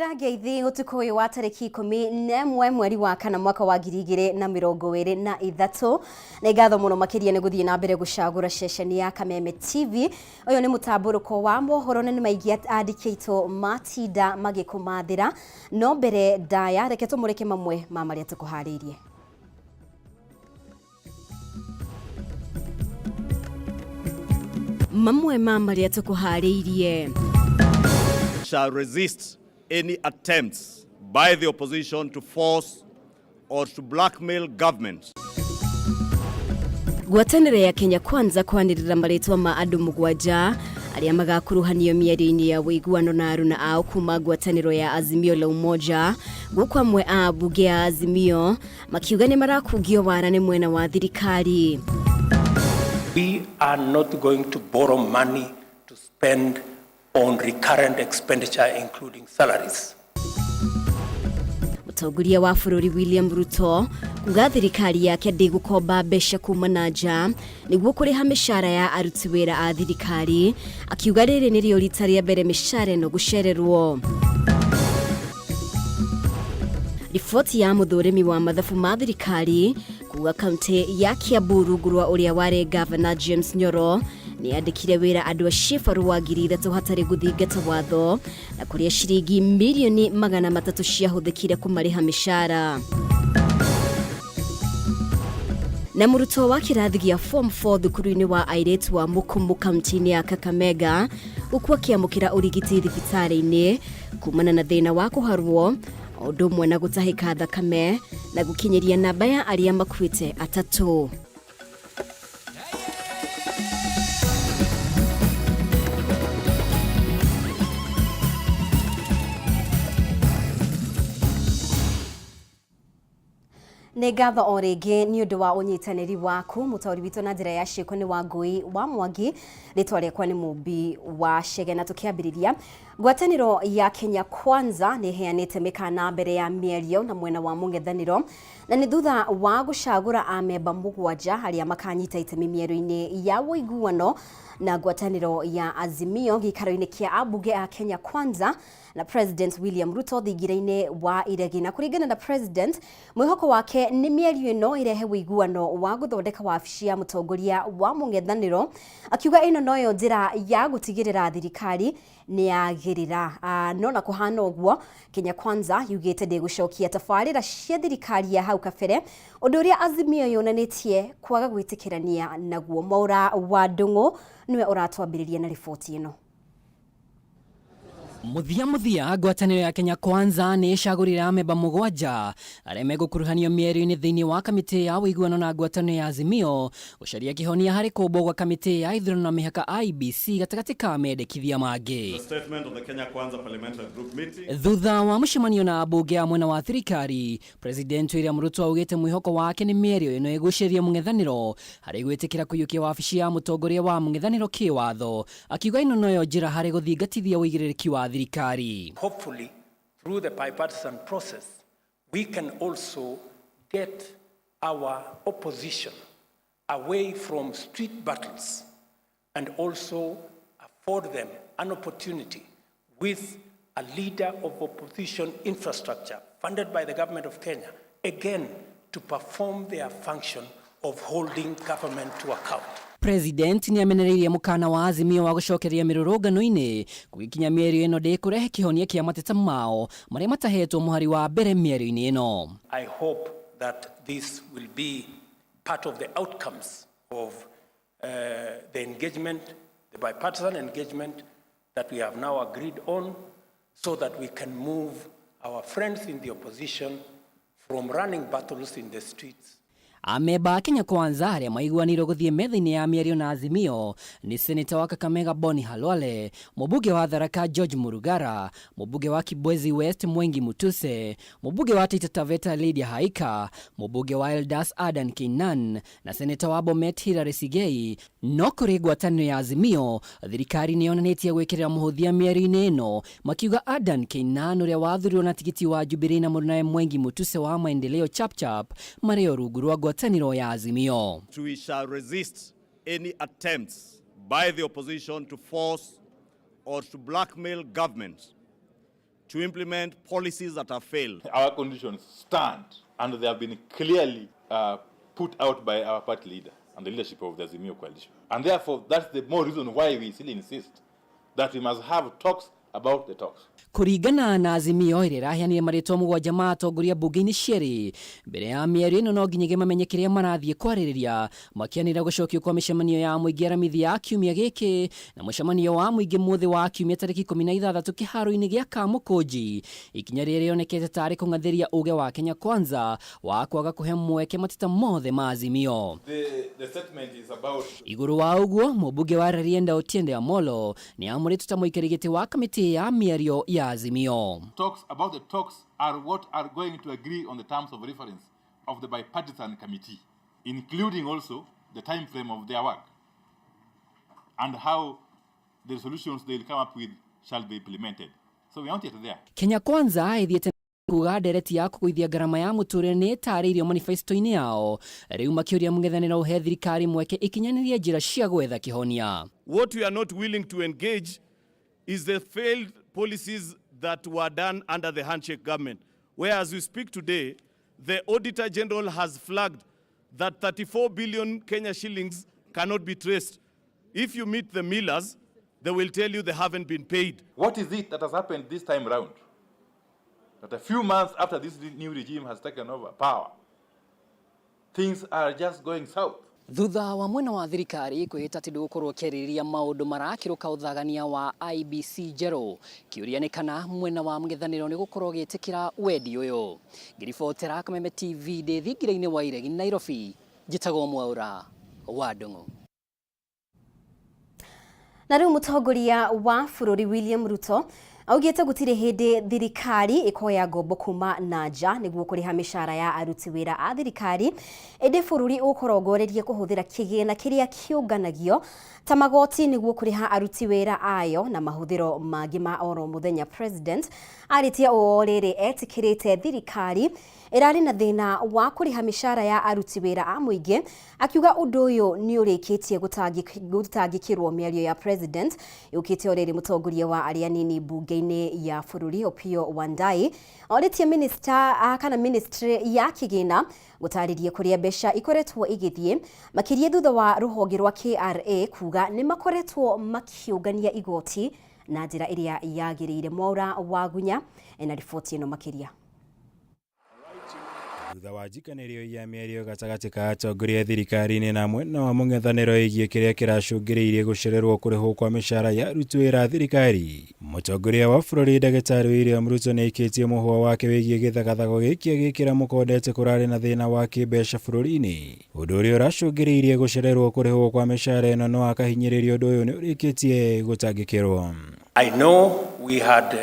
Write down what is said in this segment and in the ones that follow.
Tukiumira ngeithi utuku uyu wa tariki 11 mweri wa kana mwaka wa 2023 na igatho muno makiria ni guthie na mbere gucagura ceceni ya Kameme TV. Uyu ni Mutamburuko wa Mohoro na ni maigi andikito matinda magikumathira no mbere ndaya reke tumureke mamwe ma maria tukuharirie. Mamwe ma maria tukuharirie. Shall resist any attempts by the opposition to force or to blackmail government. Ngwatanĩro ya Kenya Kwanza kwanĩrĩra marĩtwa ma andũ mugwanja arĩa magakuruhanio mĩario-inĩ ya wĩiguano na aruna ao kuma ngwatanĩro ya Azimio la Umoja. Gũkũ amwe a bunge ya Azimio makiuga nĩ marakungio wara nĩ mwena wa thirikari. We are not going to borrow money to spend on recurrent expenditure including salaries. Mũtongoria wa bũrũri William Ruto kuga thirikari yake ndĩgũkomba mbeca kuma na nja nĩguo kũrĩha mĩcara ya aruti wĩra a thirikari, akiuga rĩrĩ nĩrĩo rita rĩa mbere mĩcara ĩno gũcererwo. Riboti ya mũthũrimi wa mathabu ma thirikari kuga kaunti ya Kiambu rungu rwa ũrĩa warĩ Governor James Nyoro ni andikire wira andũ a cibaru wa 3,000 hatarĩ gũthingata watho na kũrĩa ciringi milioni 300 ciahũthĩkire kũmarĩha mĩcara. Na mũrutwo wa kĩrathi gĩa form 4 thukuru-inĩ wa airĩtu wa Mukumu kaunti-inĩ ya Kakamega gũkua kĩamũkĩra ũrigiti thibitarĩ-inĩ kumana na thĩna wa kũharwo ũndũ ũmwe na gũtahĩka thakame na gũkinyĩria namba ya arĩa makuĩte 3. Negatho o rĩngĩ nĩ ũndũ wa ũnyitanĩri waku. Mũtaũri witũ na njĩra ya ciĩko nĩ Wangui wa Mwangi, rĩtwa rĩakwa nĩ Mũmbi wa Chege. Na tũkĩambĩrĩria, ngwatanĩro ya Kenya Kwanza nĩ ĩheanĩte mĩkana mbere ya mĩario na mwena wa mũng'ethanĩro na nĩ thutha wa gũcagũra amemba mũgwanja arĩa makanyita itemi mĩario-inĩ ya wĩiguano na ngwatanĩro ya Azimio gĩikaro-inĩ kĩa ambunge a Kenya Kwanza na President William Ruto thingira-inĩ wa iregi. Na kũringana na President, mwĩhoko wake nĩ mĩario ĩno irehe wĩiguano wa gũthondeka wabici ya mũtongoria wa mũng'ethanĩro, akiuga ĩno noyo njĩra ya gũtigĩrĩra thirikari nĩ yagĩrĩra. No na kũhana ũguo, Kenya Kwanza yugĩte ndĩgũcokia tabarĩra cia thirikari ya hau kabere, ũndũ ũrĩa Azimio yonanĩtie kwaga gwĩtĩkĩrania naguo. Mwaura wa Ndung'u niwe ũratwambĩrĩria na riboti ĩno. Muthia ngwatanĩro ya Kenya Kwanza nĩ ĩcagũrire amemba mũgwanja arĩa megũkuruhanio mĩario-inĩ thĩinĩ wa kamĩtĩ ya wĩiguano na ngwatanĩro ya Azimio gũcaria kĩhonia harĩ kũmbwo gwa kamĩtĩ ya ithurano na mĩhaka IEBC gatagatĩ ka mendekithia mangĩ. Thutha wa mũcemanio na ambunge a mwena wa thirikari, President William Ruto augĩte mwĩhoko wake nĩ mĩario ĩno ĩgũceria mũng'ethanĩro harĩ gwĩtĩkĩra kũiyũkia wabici ya mũtongoria wa mũng'ethanĩro kĩwatho, akiuga ĩno noyo njĩra harĩ gũthingatithia ũigĩrĩrĩki wa thirikari. Hopefully, through the bipartisan process, we can also get our opposition away from street battles and also afford them an opportunity with a leader of opposition infrastructure funded by the government of Kenya, again, to perform their function of holding government to account. President ni amenereirie mukana wa Azimio wa gũcokeria mĩrũrũngano-inĩ gũkinya mĩario ĩno ndĩkũrehe kĩhonia kĩa mateta mao marĩa matahetwo mũhari wa mbere mĩario-inĩ ĩno. I hope that this will be part of the outcomes of the engagement, the bipartisan engagement that we have now agreed on, so that we can move our friends in the opposition from running battles in the streets. Amemba Kenya Kwanza arĩa maiguanĩirwo gũthiĩ metha-inĩ ya mĩario na Azimio nĩ Seneta wa Kakamega Boni Halwale, mũmbunge wa Tharaka George Murugara, mũmbunge wa Kibwezi West Mwengi Mutuse, mũmbunge wa Taita Taveta Lydia Haika, mũmbunge wa Eldas Adan Keinan na Seneta wa Bomet Hilary Sigei. No kũrĩ ngwatanĩro ya Azimio, thirikari nĩ yonanĩtie gwĩkĩrĩra mũhũthia mĩario-inĩ ĩno, makiuga Adan Keinan ũrĩa wathurirwo na tigiti wa Jubilee na mũrunawe Mwengi Mutuse wa Maendeleo Chapchap marĩ o rungu rwa ngwatanĩro ya Azimio. We shall resist any attempts by the opposition to force or to blackmail government to implement policies that have failed. Our conditions stand, and they have been clearly put out by our party leader and the leadership of the Azimio coalition. And therefore, that's the more reason why we still insist that we must have talks about the talks. Kuringana na Azimio ire rahianire maritwa mugwanja ma atongoria bunge-ini cieri mbere ya mĩario ĩno no nginyage mamenye kĩrĩa marathiĩ kwarĩrĩria makianĩra gũcokio kwa mĩcemanio ya mũingĩ aramithi ya kiumia gĩkĩ na mũcemanio wa mũingĩ mũthĩ wa kiumia tarĩki 16 kĩharo-inĩ gĩa Kamũkũnji, ikinya rĩrĩa rĩonekete tarĩ kũng'athĩria uge wa Kenya Kwanza wa kwaga kũhe mweke mateta mothe ma Azimio. The statement is about Igũrũ wa ũguo mũmbunge wa Rarienda Otiende Amollo nĩ amũrĩtwo ta mũikarĩri gĩtĩ wa kamĩtĩ ya mĩario ya Azimio. talks about the talks are what are going to agree on the terms of reference of the bipartisan committee, including also the time frame of their work and how the solutions they will come up with shall be implemented. So we want it there. Kenya Kwanza ithiĩte kuga ndereti ya kũgũithia ngarama ya mũtũrĩre nĩ ĩtarĩirio manifesto-inĩ yao, rĩu makĩũria mũng'ethanĩro ũhe thirikari mweke ikinyanĩrie njĩra cia gwetha kĩhonia. What we are not willing to engage is the failed policies that were done under the handshake government, where as we speak today, the Auditor General has flagged that 34 billion Kenya shillings cannot be traced. If you meet the millers, they will tell you they haven't been paid. What is it that has happened this time round? That a few months after this new regime has taken over power, things are just going south. Thutha wa mwena wa thirikari kwĩhĩta atĩ ndũgũkorwo ũkĩarĩrĩria maũndũ marakĩrũka ũthagania wa IBC njerũ, kĩũria nĩ kana mwena wa mũng'ethanĩro nĩ gũkorwo ũgĩtĩkĩra wendi ũyũ. Ngĩribotera Kameme TV ndĩ thingira-inĩ wa Iregi, Nairobi, njĩtagwo Mwaũra wa Ndung'u. Na rĩu mũtongoria wa bũrũri William Ruto augĩte gũtirĩ hĩndĩ thirikari ĩkoya ngombo kuma na nja nĩguo kũrĩha mĩcara ya aruti wĩra a thirikari, ĩndĩ bũrũri ũkũrongorerie kũhũthĩra kĩgĩna kĩrĩa kĩũnganagio ta magoti nĩguo kũrĩha aruti wĩra ayo na mahũthĩro mangĩ ma oro mũthenya. President arĩtie ũũ rĩrĩ etĩkĩrĩte thirikari ĩrarĩ na thĩna wa kũrĩha mĩcara ya aruti wĩra a mũingĩ, akiuga ũndũ ũyũ nĩ ũrĩkĩtie gũtangĩkĩrwo. Mĩario ya President yũkĩte o rĩrĩ mũtongoria wa arĩa anini bunge-inĩ ya bũrũri Opiyo Wandayi orĩtie ministry ya kĩgĩna gũtarĩria kũrĩa mbeca ikoretwo igĩthiĩ, makĩria thutha wa rũhonge rwa KRA kuga nĩ makoretwo makiũngania igoti na njĩra ĩrĩa yagĩrĩire. Mwaũra wa Gunya ena riboti ĩno makĩria. Thutha wa njikanĩrio ya mĩario gatagatĩ ka atongoria thirikari-inĩ na mwena wa mũng'ethanĩro ĩgiĩ kĩrĩa kĩracũngĩrĩirie gũcererwo kũrĩhwo kwa mĩcara ya aruti wĩra thirikari, mũtongoria wa bũrũri Ndagĩtarĩ William Ruto nĩ aikĩtie mũhwa wake wĩgiĩ gĩthagathago gĩkĩ agĩkĩra mũkondete kũrarĩ na thĩna wa kĩmbeca bũrũri-inĩ, ũndũ ũrĩa ũracũngĩrĩirie gũcererwo kũrĩhwo kwa mĩcara ĩno no akahinyĩrĩria ũndũ ũyũ nĩ ũrĩkĩtie gũtangĩkĩrwo. I know we had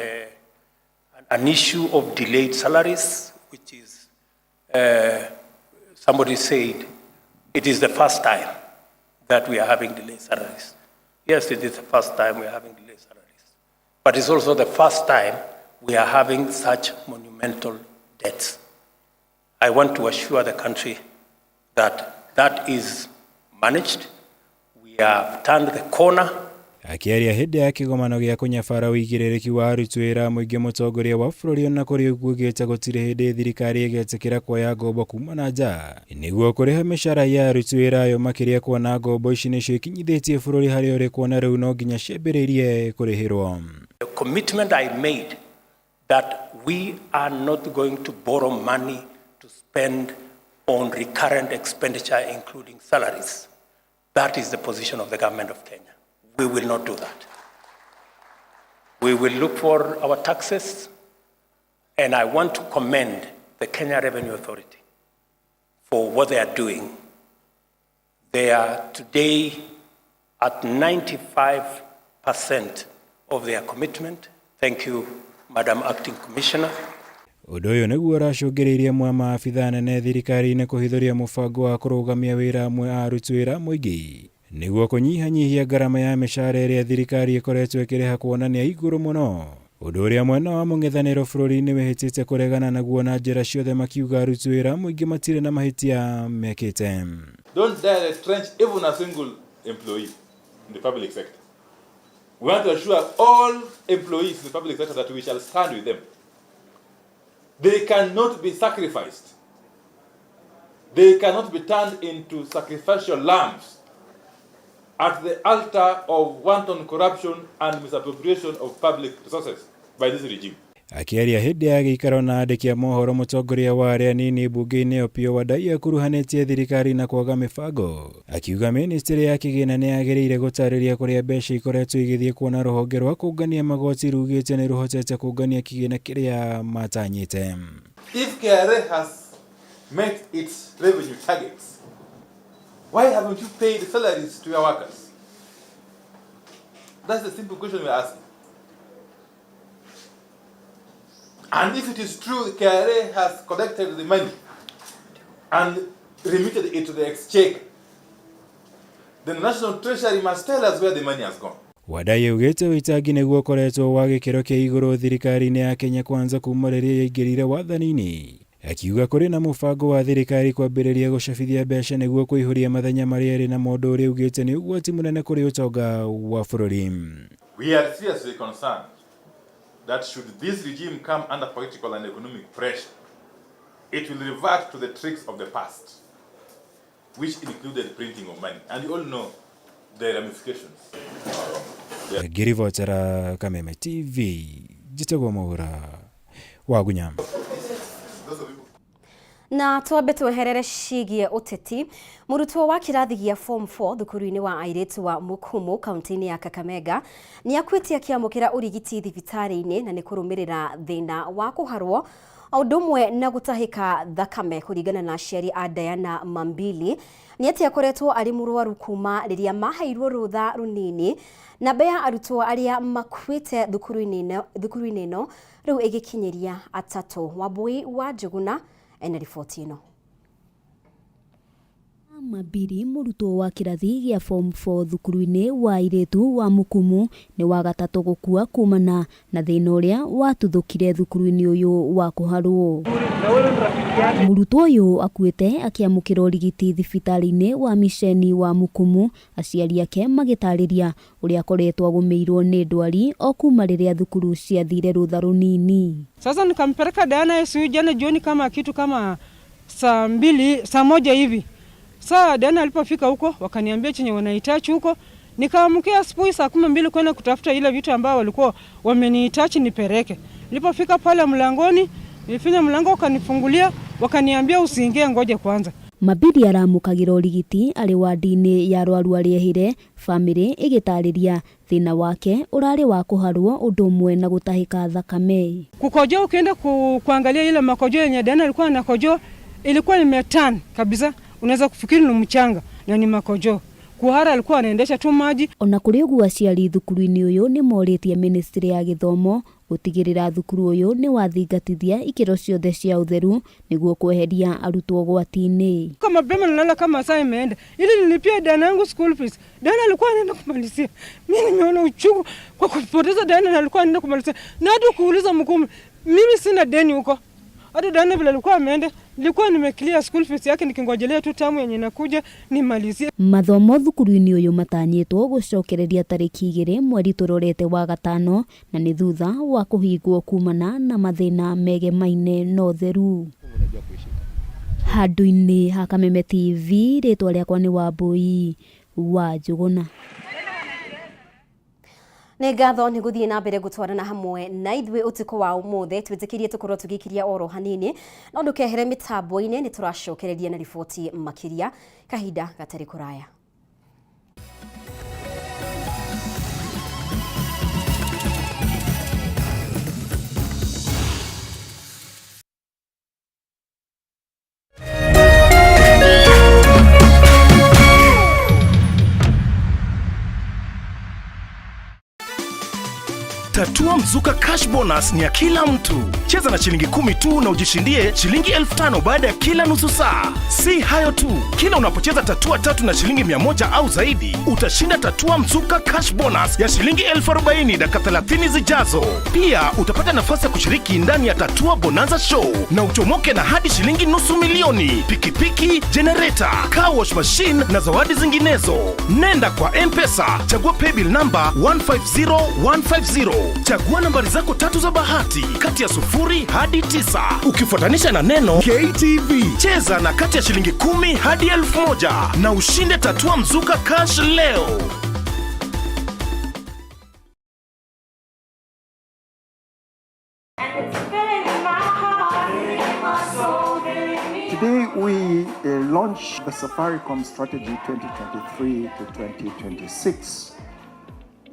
an issue of delayed salaries, which is somebody said it is the first time that we are having delayed salaries. Yes, it is the first time we are having delayed salaries. But it's also the first time we are having such monumental debts. I want to assure the country that that is managed. We have turned the corner. Akĩaria hĩndĩ ya kĩgomano gĩa kũnyabara wĩigĩrĩrĩki wa aruti wĩra mũingĩ, mũtongoria wa bũrũri ona kũrĩ ũguo augĩte gũtirĩ hĩndĩ thirikari ĩgetĩkĩra kuoya ngombo kuma na nja nĩguo kũrĩha mĩcara ya aruti wĩra ayo, makĩria kuona ngombo ici nĩcio ikinyithĩtie bũrũri harĩa ũrĩ kuona rĩu no nginya ciambĩrĩrie kũrĩhĩrwo. The commitment I made that we are not going to borrow money to spend on recurrent expenditure including salaries. That is the position of the government of Kenya. We will not do that. We will look for our taxes, and I want to commend the Kenya Revenue Authority for what they are doing. They are today at 95% of their commitment. Thank you, Madam Acting Commissioner. Ũndũ ũyũ nĩguo ũracũngĩrĩirie mwa maabitha nene thirikari-inĩ kũhithũria mũbango wa kũrũgamia wĩra amwe a aruti wĩra mũingĩ nĩguo kũnyihanyihia ngarama ya mĩcara ĩrĩa thirikari ĩkoretwo ĩkĩrĩha kuonania igũrũ mũno, ũndũ ũrĩa mwena wa mũng'ethanĩro bũrũri-inĩ wĩhĩtĩte kũregana naguo na njĩra ciothe, makiuga aruti wĩra mũingĩ matirĩ na mahĩtia mekĩte. Don't dare retrench even a single employee in the public sector. We want to assure all employees in the public sector that we shall stand with them. They cannot be sacrificed. They cannot be turned into sacrificial lambs at the altar of wanton corruption and misappropriation of public resources by this regime. Akiaria hindi ya gĩikaro na andĩki a mohoro, mũtongoria wa arĩa anini mbunge-inĩ Opiyo Wandayi akuruhanĩtie thirikari na kwaga mĩbango, akiuga ministry ya kĩgĩna nĩ yagĩrĩire gũtarĩria kũrĩa mbeca ikoretwo igĩthiĩ kuona rũhonge rwa kũngania magoti rugĩte nĩ rũhotete kũngania kĩgĩna kĩrĩa matanyĩte. If KRA has met its revenue targets, why haven't you paid salaries to your workers? That's the simple question we're asking. And if it is true the KRA has collected the money and remitted it to the exchequer, the National Treasury must tell us where the money has gone. Wandayi augĩte ũitangi nĩguo ũkoretwo wa gĩkĩro kĩa igũrũ thirikari-inĩ ya Kenya Kwanza kuma rĩrĩa yaingĩrire wathani-inĩ. Akiuga kũrĩ na mũbango wa thirikari kwambĩrĩria gũcabithia mbeca nĩguo kũihũria mathenya marĩa arĩ na mũndũ ũrĩa augĩte nĩ ũgwati mũnene kũrĩ ũtonga wa bũrũri. We are seriously concerned that should this regime come under political and economic pressure, it will revert to the tricks of the past, which included printing of money. And you all know the ramifications. Ngĩribotera Kameme TV, njĩtagwo Mohoro wa Gunyama. Na twambe tweherere ciĩgiĩ ũteti. Mũrutwo wa kĩrathi gĩa form 4 thukuru-inĩ wa airĩtu wa Mukumu kaunti-inĩ ya Kakamega nĩ akuĩte akĩamũkĩra ũrigiti thibitarĩ-inĩ na nĩ kũrũmĩrĩra thĩna wa kũharwo o ũndũ ũmwe na gũtahĩka thakame. Kũringana na aciari a Diana Mambili, nĩ atĩ akoretwo arĩ mũrwaru kuma rĩrĩa maheirwo rũtha rũnini. Namba ya arutwo arĩa makuĩte thukuru-inĩ ĩno rĩu ĩgĩkinyĩria atatũ. Wambui wa Njuguna ena riboti ĩno. Mambiri, mũrutwo wa kĩrathi gĩa form 4 thukuru-inĩ wa airĩtu wa Mukumu, nĩ wa gatatũ gũkua kumana na thĩna ũrĩa watuthũkire thukuru-inĩ ũyũ wa kũharwo. Mũrutwo ũyũ akuĩte akĩamũkĩra ũrigiti thibitarĩ-inĩ wa misheni wa Mukumu, aciari ake magĩtarĩria ũrĩa akoretwo agũmĩirwo nĩ ndwari o kuma rĩrĩa thukuru ciathire rũtha rũnini. Sasa nikampeleka Diana ICU jana jioni kama kitu kama saa moja hivi. Saa Diana alipofika huko wakaniambia chenye wanahitaji huko, nikaamkia asubuhi saa 12 kwenda kutafuta ile vitu ambao walikuwa wamenihitaji nipeleke. Nilipofika pale mlangoni, nilifinya mlango wakanifungulia, wakaniambia usiingie, ngoje kwanza. Mambiri aramũkagĩra ũrigiti arĩ wadi-inĩ ya arwaru arĩa ehire, famĩlĩ ĩgĩtarĩria thĩna wake ũrarĩ wa kũharwo ũndũ ũmwe na gũtahĩka thakame. Kukojoa, ukienda kuangalia ile makojoa yenye Diana alikuwa anakojoa ilikuwa imetan kabisa. Unaweza kufikiri ni mchanga na ni makojo. Kuhara alikuwa anaendesha tu maji. Ona kũrĩ ũguo aciari thukuru-inĩ ũyũ nĩ morĩtie ministry ya gĩthomo gũtigĩrĩra thukuru ũyũ nĩ wathingatithia ikĩro ciothe cia ũtheru nĩguo kweheria arutwo gwati-inĩ. Kama mapema nalala kama saa imeenda ili nilipia Diana yangu school fees. Diana alikuwa anaenda kumalizia. Mimi nimeona uchungu kwa kupoteza Diana, alikuwa anaenda kumalizia. Na hadi kuuliza Mukumu, mimi sina deni huko. Hadi Diana vile alikuwa ameenda, nilikuwa nimeclear school fees yake nikingojelea tu tamu yenye nakuja nimalizie. Mathomo thukuru-inĩ ũyũ matanyĩtwo gũcokereria tarĩki 2 mweri tũrorete wa gatano, na nĩ thutha wa kũhingwo kumana na mathĩna megemaine na ũtheru. Handũ-inĩ ha Kameme TV, rĩtwa rĩakwa nĩ Wambui wa Njuguna. Nĩ ngatho nĩ gũthiĩ na mbere gũtwarana hamwe na ithuĩ ũtukũ wa ũmũthĩ. Twĩtĩkĩrie tũkorwo tũgĩkiria oro hanini, no ndũkehere mĩtambo-inĩ, nĩ tũracokereria na riboti makĩria kahinda gatarĩ kũraya. Tatua mzuka cash bonus ni ya kila mtu. Cheza na shilingi 10 tu na ujishindie shilingi 5,000 baada ya kila nusu saa. Si hayo tu, kila unapocheza tatua 3 na shilingi 100 au zaidi, utashinda tatua mzuka cash bonus ya shilingi 40,000 dakika 30 zijazo. Pia utapata nafasi ya kushiriki ndani ya tatua bonanza show na uchomoke na hadi shilingi nusu milioni, pikipiki, generator, car wash machine na zawadi zinginezo. Nenda kwa M-Pesa, chagua paybill number 150150. Chagua nambari zako 3 za bahati kati ya 0 hadi 9 ukifuatanisha na neno KTV. Cheza na kati ya shilingi 10 hadi 1,000 na ushinde tatua mzuka cash leo. Today we launched the Safaricom Strategy 2023 to 2026.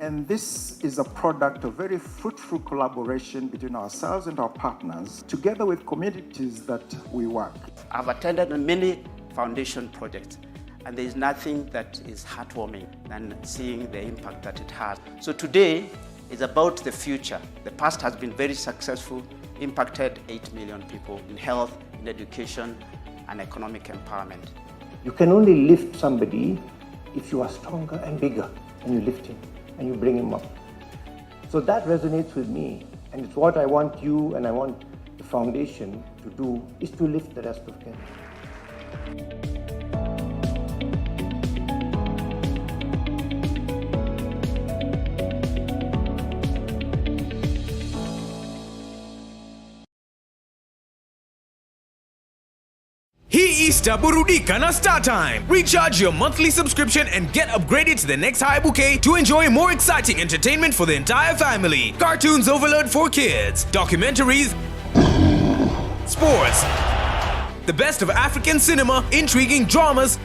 And this is a product of very fruitful collaboration between ourselves and our partners, together with communities that we work. I've attended many foundation projects, and there is nothing that is heartwarming than seeing the impact that it has. So today is about the future. The past has been very successful, impacted 8 million people in health, in education, and economic empowerment. You can only lift somebody if you are stronger and bigger, and you lift him and you bring him up. So that resonates with me, and it's what I want you and I want the foundation to do, is to lift the rest of Kenya. Hii Easter burudika na StarTime. Recharge your monthly subscription and get upgraded to the next high bouquet to enjoy more exciting entertainment for the entire family. Cartoons overload for kids, documentaries, sports, the best of African cinema, intriguing dramas,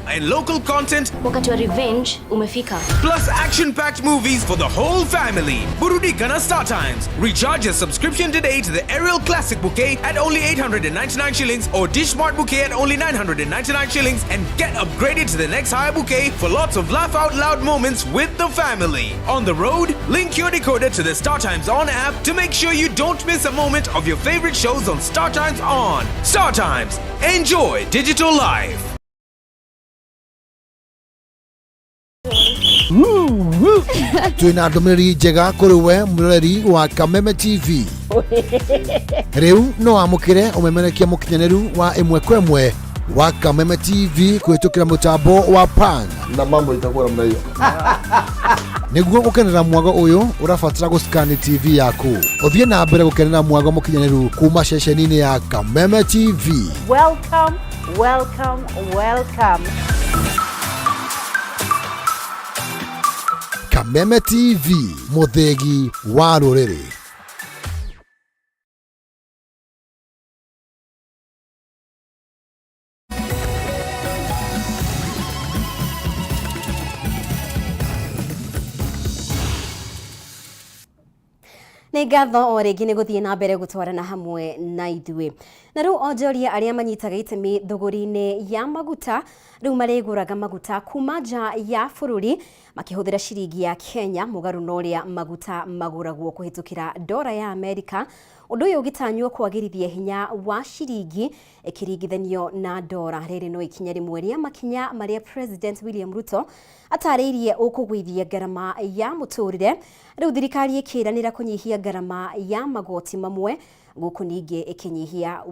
and local content. Wakati wa revenge umefika. Plus action-packed movies for the whole family. Burudika na StarTimes. Recharge your subscription today to the Aerial Classic Bouquet at only 899 shillings or Dish Smart Bouquet at only 999 shillings and get upgraded to the next higher bouquet for lots of laugh out loud moments with the family. On the road, link your decoder to the StarTimes On app to make sure you don't miss a moment of your favorite shows on StarTimes On. StarTimes. Enjoy digital life. Twina ndumiriri njega kuri we murori wa Kameme TV. Riu no amukire umemerekia mukinyaneru wa imwe kwa imwe wa Kameme TV kuhitukira mutambo wa pan na mambo itakuwa namna hiyo. Niguo gukenera mwago uyu urafatira guscan TV yaku. Uthie na mbere gukenera mwago mukinyaneru kuma ceceni-ini ya Kameme TV. Welcome, welcome, welcome. Kameme TV, muthegi wa ruriri. Nĩ ngatho o rĩngĩ nĩ gũthiĩ na mbere gũtwarana hamwe na ithuĩ. Na rĩu onjoria arĩa manyitaga itemi thũgũri-inĩ ya maguta rĩu marĩgũraga maguta kuma nja ya bũrũri makĩhũthĩra ciringi ya Kenya mũgarũ na ũrĩa maguta magũragwo kũhĩtũkĩra ndora ya Amerika. Ũndũ ũyũ ũgĩtanywo kwagĩrithia hinya wa ciringi ĩkĩringithanio na ndora. Rĩrĩ no ikinya rĩmwe rĩa makinya marĩa President William Ruto atarĩirie ũkũgũithia ngarama ya mũtũrĩre. Rĩu thirikari ĩkĩranĩra kũnyihia ngarama ya magoti mamwe gũkũ ningĩ ĩkĩnyihia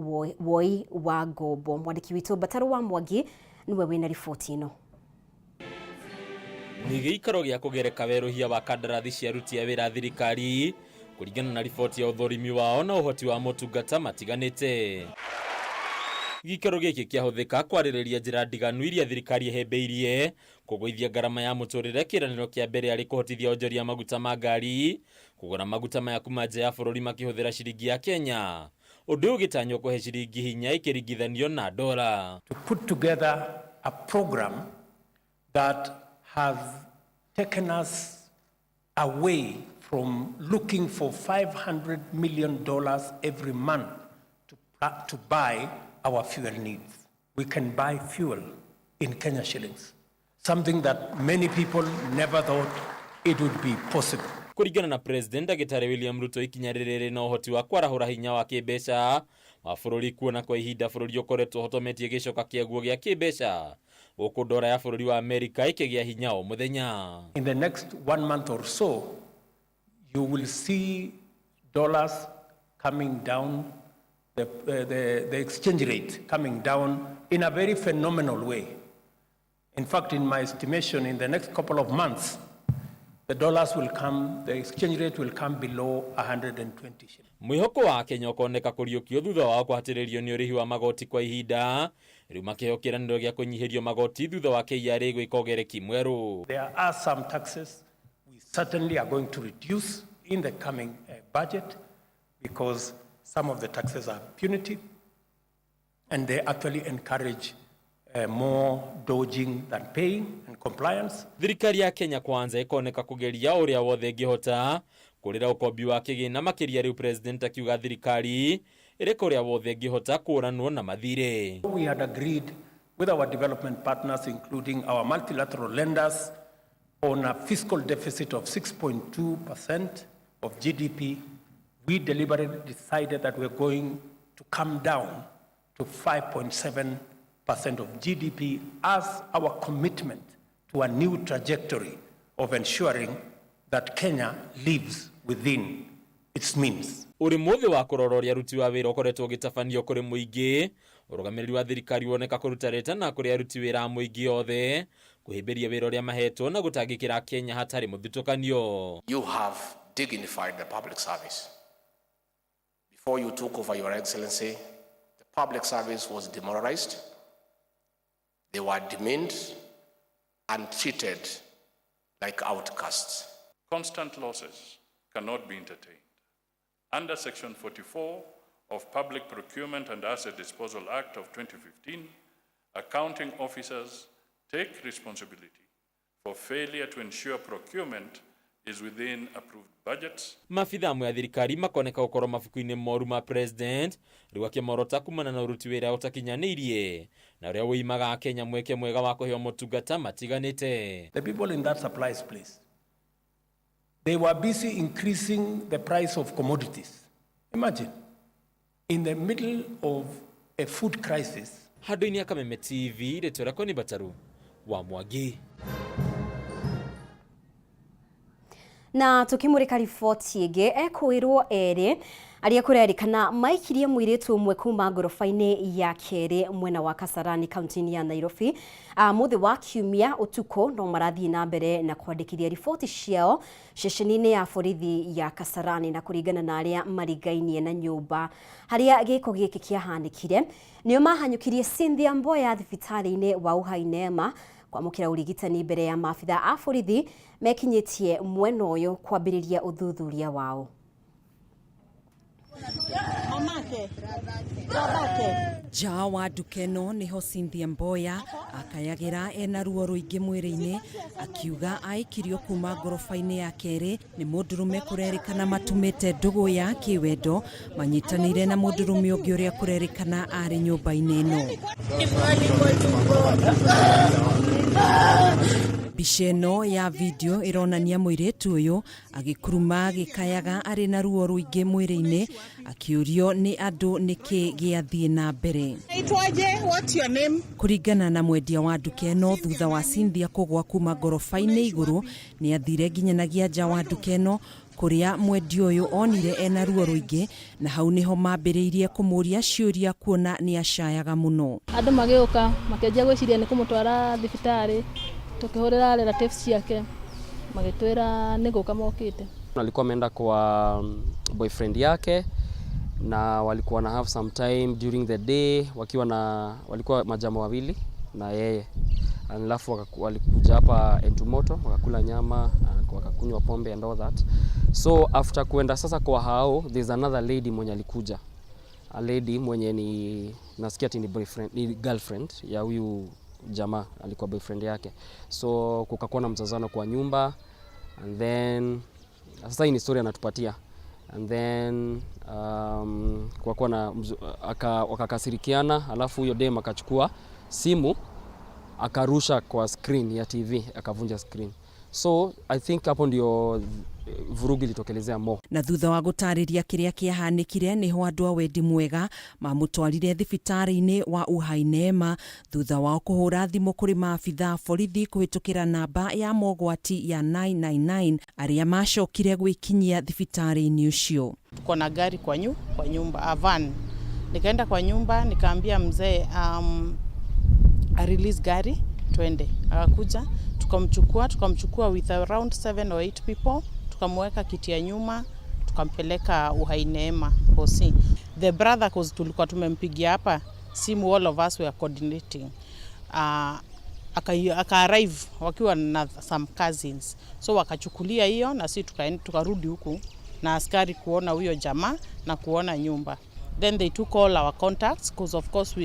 woi wa ngombo. Mwandĩki witũ Bataro wa Mwangi niwe wĩna riboti ĩno. Nĩ gĩikaro gĩa kũgereka werũhia wa kandarathi cia aruti a wĩra thirikari kũringana na riboti ya ũthũrimi wao na ũhoti wa motungata matiganĩte. Gĩikaro gĩkĩ kĩahũthĩka kwarĩrĩria njĩra ndiganu iria thirikari ĩhĩmbĩirie kũgũithia ngarama ya mũtũrĩre. Kĩĩranĩro kĩa mbere arĩ kũhotithia onjoria maguta ma ngari kũgũra maguta maya kuma nja ya bũrũri makĩhũthĩra ciringi ya Kenya. Ũndũ ũyũ ũgĩtanywo kũhe ciringi hinya ĩkĩringithanio na ndora. To put together a program that has taken us away from looking for $500 million every month to buy our fuel needs. We can buy fuel in Kenya shillings, something that many people never thought it would be possible. Kurigana na President Agitare William Ruto ikinya rĩrĩ na ũhoti wa kwarahũra hinya wa kĩmbeca wa bũrũri kuona kwa ihinda bũrũri ũkoretwo hotometie gĩcoka kĩaguo gĩa kĩmbeca gũkũ ndora ya bũrũri wa Amerika ĩkĩgĩa hinya o mũthenya. In the next 1 month or so, you will see dollars coming down, the exchange rate coming down in a very phenomenal way. In fact, in my estimation, in the next couple of months, the exchange rate will come below 120 shillings. Mwĩhoko wa Kenya ũkoneka kũriũkio thutha wa kũhatĩrĩrio nĩ ũrĩhi wa magoti kwa ihinda rĩu makĩhokeranĩro gĩa kũnyihĩrio magoti thutha wa KRA gwĩka ũgereki mwerũ. There are some taxes we certainly are going to reduce in the coming budget because some of the taxes are punitive and they actually encourage more dodging than paying and compliance. Thirikari ya Kenya Kwanza ikoneka kugeria ũrĩa wothe ngĩhota kũrĩra ũkombi wa kĩgĩna makĩria rĩu president akiuga thirikari ĩreka ũrĩa wothe ngĩhota kũranwo na mathirĩ. We had agreed with our development partners, including our multilateral lenders, on a fiscal deficit of 6.2% of GDP. We deliberately decided that we're going to come down to 5.7% of GDP as our commitment to a new trajectory of ensuring that Kenya lives within its means. Uri muthi wa kurororia ruti wa wira ukoretwo gitafanio kuri muingi urugamiriri wa thirikari woneka kuruta reta na kuri aruti wira muingi othe kuhimbiria wira uria mahetwo na gutangikira Kenya hatari muthitukanio. You have dignified the public service. Before you took over, Your Excellency, the public service was demoralized. They were demeaned and treated like outcasts. Constant losses cannot be entertained. Under Section 44 of Public Procurement and Asset Disposal Act of 2015, accounting officers take responsibility for failure to ensure procurement is within approved budgets. Mafitha amwe ya thirikari makoneka gũkorwo mabuku-inĩ moru ma president rĩu akĩmorota kumana na ũruti wĩra ũtakinyanĩirie na ũrĩa ũimaga Kenya mweke mwega wa kũheo motungata matiganĩte. The people in that supplies place, they were busy increasing the price of commodities. Imagine, in the middle of a food crisis. Handũ-inĩ Kameme TV rĩtwa rĩakwa nĩ Bataru wa Mwangi. Na tukimurika riboti ĩngĩ ekwĩrwo erĩ arĩa kũrerĩkana maikirie mũirĩtu ũmwe kuma ngoroba-inĩ ya kerĩ mwena wa Kasarani kaunti-inĩ ya Nairobi muthi wa kiumia ũtukũ no marathiĩ na mbere na kwandĩkithia riboti ciao ceceni-inĩ ya borithi ya Kasarani na kũringana na arĩa marigainie na nyũmba harĩa gĩko gĩkĩ kĩahanĩkire nĩo mahanyũkirie Cynthia Mboya thibitarĩ-inĩ wa Uhai Neema kwamũkĩra ũrigitani mbere ya maabitha a borithi mekinyĩtie mwena ũyũ kwambĩrĩria ũthuthuria wao. Ja wa dukeno niho Cynthia Mboya akayagira ena ruo rũingĩ mwĩrĩ-inĩ akiuga aikirio kuma ngoroba-inĩ ya kerĩ nĩ mũndũrũme kũrerĩkana matumĩte ndũgũ ya kĩwendo manyitanĩire na mũndũrũme ũngĩ ũrĩa kũrerĩkana arĩ nyũmba-inĩ ĩno. Mbica ĩno ya video ironania mũirĩtu ũyũ agĩkuruma agĩkayaga arĩ na ruo rũingĩ mwĩrĩ-inĩ akĩũrio nĩ andũ nĩkĩ gĩathiĩ na mbere. What's your name? Kũringana na mwendia wa nduka ĩno thutha wa Cynthia kũgwa kuma ngoroba-inĩ igũrũ nĩ athire nginyanagia nja wa nduka ĩno kũrĩa mwendia ũyũ onire ena ruo rũingĩ na hau nĩho mambĩrĩirie kũmũria ciũria kuona nĩ acayaga mũno. Andũ magĩũka makĩanjia gwĩciria nĩ kũmũtwara thibitarĩ tukihurira relatives yake magitwira niguka mokite. Alikuwa ameenda kwa boyfriend yake na walikuwa na have some time during the day walikuwa majama wawili na yeye. Alafu walikuja hapa Entumoto wakakula nyama wakakunywa pombe and all that. So after kuenda sasa kwa hao there's another lady mwenye alikuja. A lady mwenye ni nasikia ni boyfriend ni girlfriend ya huyu jamaa alikuwa boyfriend yake. So kukakuwa na mzozano kwa nyumba and then sasa hii ni story anatupatia and then kukakuwa na wakakasirikiana alafu huyo dem akachukua simu akarusha kwa screen ya TV akavunja screen. So I think hapo ndio vurugu ilitokelezea mo. Na thutha wa gutariria kiria kiahanikire niho andu a wendi mwega mamutwarire thibitari-ini wa Uhainema thutha wa kuhura thimu kuri maabitha borithi kuhitukira namba ya mogwati ya 999 aria macokire gwikinyia thibitari-ini ucio. Tuko na gari kwa nyumba van. Nikaenda kwa nyumba nikaambia mzee a release gari twende. Akakuja tukamchukua with around 7 or 8 people. Tukamweka kiti ya nyuma, tukampeleka Uhainema hosi. The brother cause tulikuwa tumempigia hapa simu, all of us were coordinating. Aka arrive wakiwa na some cousins. So wakachukulia hiyo na sisi tukarudi huku na askari kuona huyo jamaa na kuona nyumba. Then they took all our contacts because of course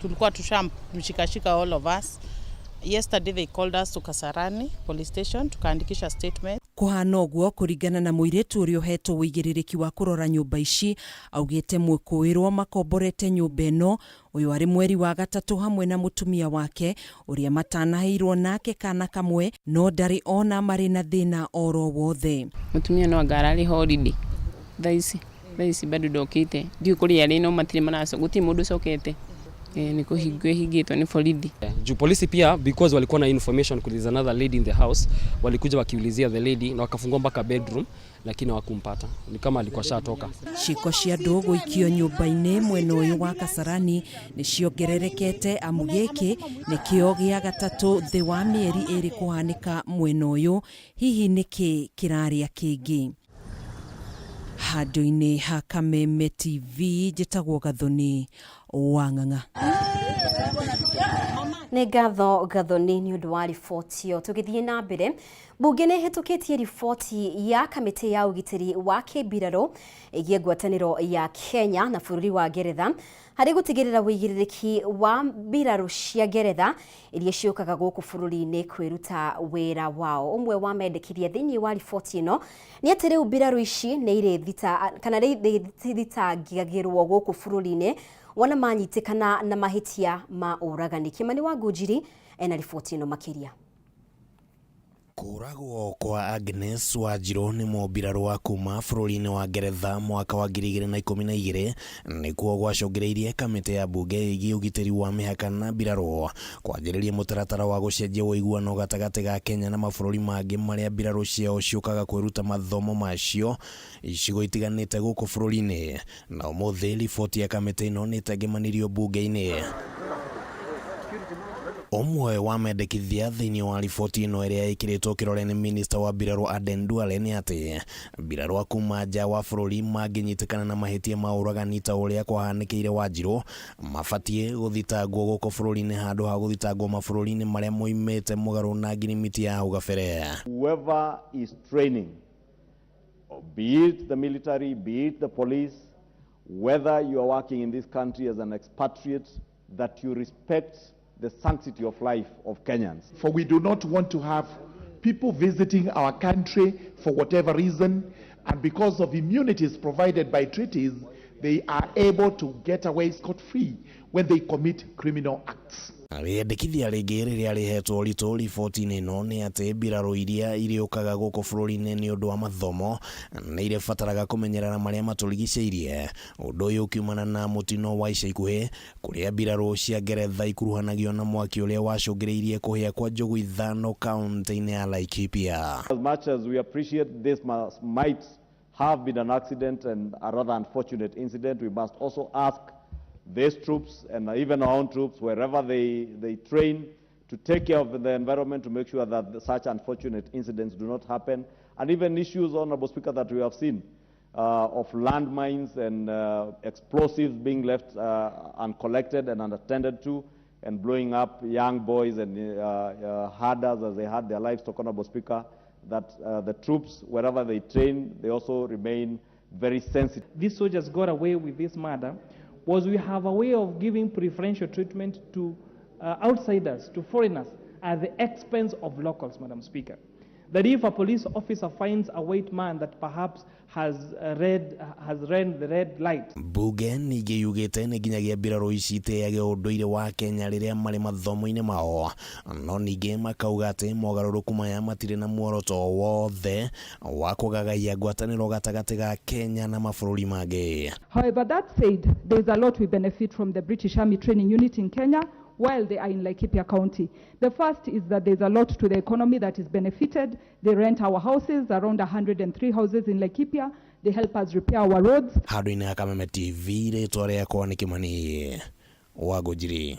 tulikuwa tushamshikashika all of us. Yesterday they called us to Kasarani police station tukaandikisha statement. Kuhana uguo kuringana na muiretu uria uhetwo wigiririki wa kurora nyumba ici augite mwikuirwo makomborete nyumba ino uyu ari mweri wa gatatu hamwe na mutumia wake uria matanaheirwo nake kana kamwe no ndari ona mari na thina oro wothe. Mutumia no agarari holiday thaisi bado dokite ndio kuri ari no matire manaso guti mundu sokete niko higitwa ni polisi. Juu polisi pia because walikuwa na information there is another lady in the house, walikuja wakiulizia the lady na wakafungua mpaka bedroom lakini hawakumpata. Ni kama alikuwa shatoka. Shiko cia ndogo ikio nyumba-ini mwena uyu wa Kasarani ni ciongererekete amu giki ni kio gia gatatu thi wa mieri iri kuhanika mwena uyu. Hihi niki kiraria kingi? Handu-ini ha Kameme TV njitagwo Gathoni Wang'ang'a. Nĩ Gathoni nĩ ũndũ wa riboti ĩyo. Tũgĩthiĩ na mbere, mbunge nĩ ĩhĩtũkĩtie riboti ya kamĩtĩ ya ũgitĩri wa kĩmbirarũ ĩgiĩ ngwatanĩro ya Kenya na bũrũri wa Ngeretha harĩ gũtigĩrĩra wĩigĩrĩrĩki wa mbirarũ cia Ngeretha iria ciũkaga gũkũ bũrũri-inĩ kwĩruta wĩra wao. Ũmwe wa mendekithia thĩinĩ wa riboti ĩno nĩ atĩ rĩu mbirarũ ici nĩ irĩthitangagĩrwo gũkũ bũrũri-inĩ wana manyitĩkana na mahĩtia ma ũragani. Kimani wa Ngũnjiri ena riboti ĩno makĩria. Kũragwo kwa Agnes Wanjirũ nĩ mũmbirarũ wa kuma bũrũri-inĩ wa Ngeretha mwaka wa 2012 nĩkuo gwacũngĩrĩirie kamĩtĩ ya mbunge ĩgiĩ ũgitĩri wa mĩhaka na mbirarũ kwanjĩrĩria mũtaratara wa gũcenjia ũiguano gatagatĩ ga Kenya na mabũrũri mangĩ marĩa mbirarũ ciao ciũkaga kwĩruta mathomo macio icigo itiganĩte gũkũ bũrũri-inĩ. Na ũmũthĩ riboti ya kamĩtĩ ĩno nĩ ĩtengemanirio mbunge-inĩ. Omwe wa mendekithia thĩinĩ wa riboti ĩno ĩrĩa ĩkĩrĩtwo kĩrore nĩ minista wa mbirarũ Aden Duale nĩ atĩ mbirarũ a kuma nja wa bũrũri mangĩnyitĩkana na mahĩtia ma ũragani ta ũrĩa kwahanĩkĩire Wanjirũ mabatiĩ gũthitangwo gũkũ bũrũri-inĩ handũ ha gũthitangwo mabũrũri-inĩ marĩa moimĩte mũgarũ na ngirimiti ya hau gabere. Whoever is training, be it the military, be it the police, whether you are working in this country as an expatriate, that you respect the sanctity of life of Kenyans. For we do not want to have people visiting our country for whatever reason, and because of immunities provided by treaties, they are able to get away scot-free when they commit criminal acts. Rĩendekithia rĩngĩ rĩrĩa rĩhetwo ritũ riboti-inĩ ĩno nĩ atĩ mbirarũ iria irĩũkaga gũkũ bũrũri-inĩ nĩ ũndũ wa mathomo nĩ irĩbataraga kũmenyerera marĩa matũrigicĩirie. Ũndũ ũyũ ũkiumana na mũtino wa ica ikuhĩ kũrĩa mbirarũ cia Ngeretha ikuruhanagio na mwaki ũrĩa wacũngĩrĩirie kũhĩa kwa njogu ithano kaunti-inĩ ya Laikipia. As much as we appreciate this might have been an accident and a rather unfortunate incident, we must also ask these troops and even our own troops, wherever they train, to take care of the environment, to make sure that such unfortunate incidents do not happen. And even issues, Honorable Speaker, that we have seen of landmines and explosives being left uncollected and unattended to, and blowing up young boys and herders as they had their livestock, Honorable Speaker, that the troops, wherever they train, they also remain very sensitive. These soldiers got away with this murder was we have a way of giving preferential treatment to outsiders, to foreigners, at the expense of locals, Madam Speaker. That if a police officer finds a white man that perhaps has ran the red light. Mbunge ningĩ yugĩte nĩ nginyagia mbirarũ ici iteage ũndũire wa Kenya rĩrĩa marĩ mathomo-inĩ mao, no ningĩ makauga atĩ mogarũrũku maya matirĩ na muoroto wothe wa kũgagaia ngwatanĩro gatagatĩ ga Kenya na mabũrũri mangĩ. However, that said, there is a lot we benefit from the British Army training unit in Kenya while they are in Laikipia County. The first is that there's a lot to the economy that is benefited. They rent our houses, around 103 houses in Laikipia. They help us repair our roads. Handũ-inĩ ya Kameme TV, rĩtwa rĩakwa nĩ Kĩmani wa Ngũnjiri.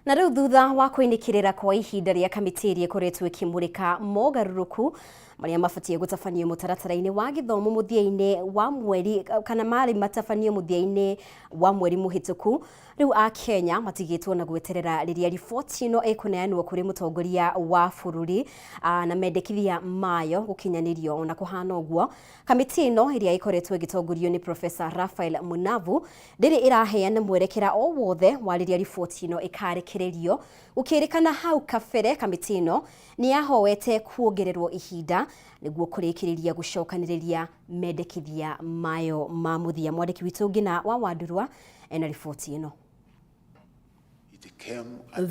Na rĩu thutha wa kũinĩkĩrĩra kwa ihinda rĩa kamĩtĩ ĩrĩa ĩkoretwo ĩkĩmũrĩka mogarũrũku marĩa mabatie gũtabanio mũtaratara-inĩ wa gĩthomo mũthia-inĩ wa mweri kana marĩ matabanio mũthia-inĩ wa mweri mũhĩtũku, rĩu a Kenya matigĩtwo na gweterera rĩrĩa riboti ĩno ĩkũneanwo kũrĩ mũtongoria wa bũrũri na mendekithia mayo gũkinyanĩrio. Ona kũhana ũguo, kamĩtĩ ĩno ĩrĩa ĩkoretwo ĩgĩtongorio nĩ Professor Raphael Munavu ndĩrĩ ĩraheana mwerekera o wothe wa rĩrĩa riboti ĩno ĩkarekererio, gũkĩrĩkana hau kabere kamĩtĩ ĩno nĩ yahoete kuongererwo ihinda nĩguo kũrĩkĩrĩria gũcokanĩrĩria mendekithia mayo ma mũthia. Mwandĩki witũ Ngina wa Wandurwa ena riboti ĩno.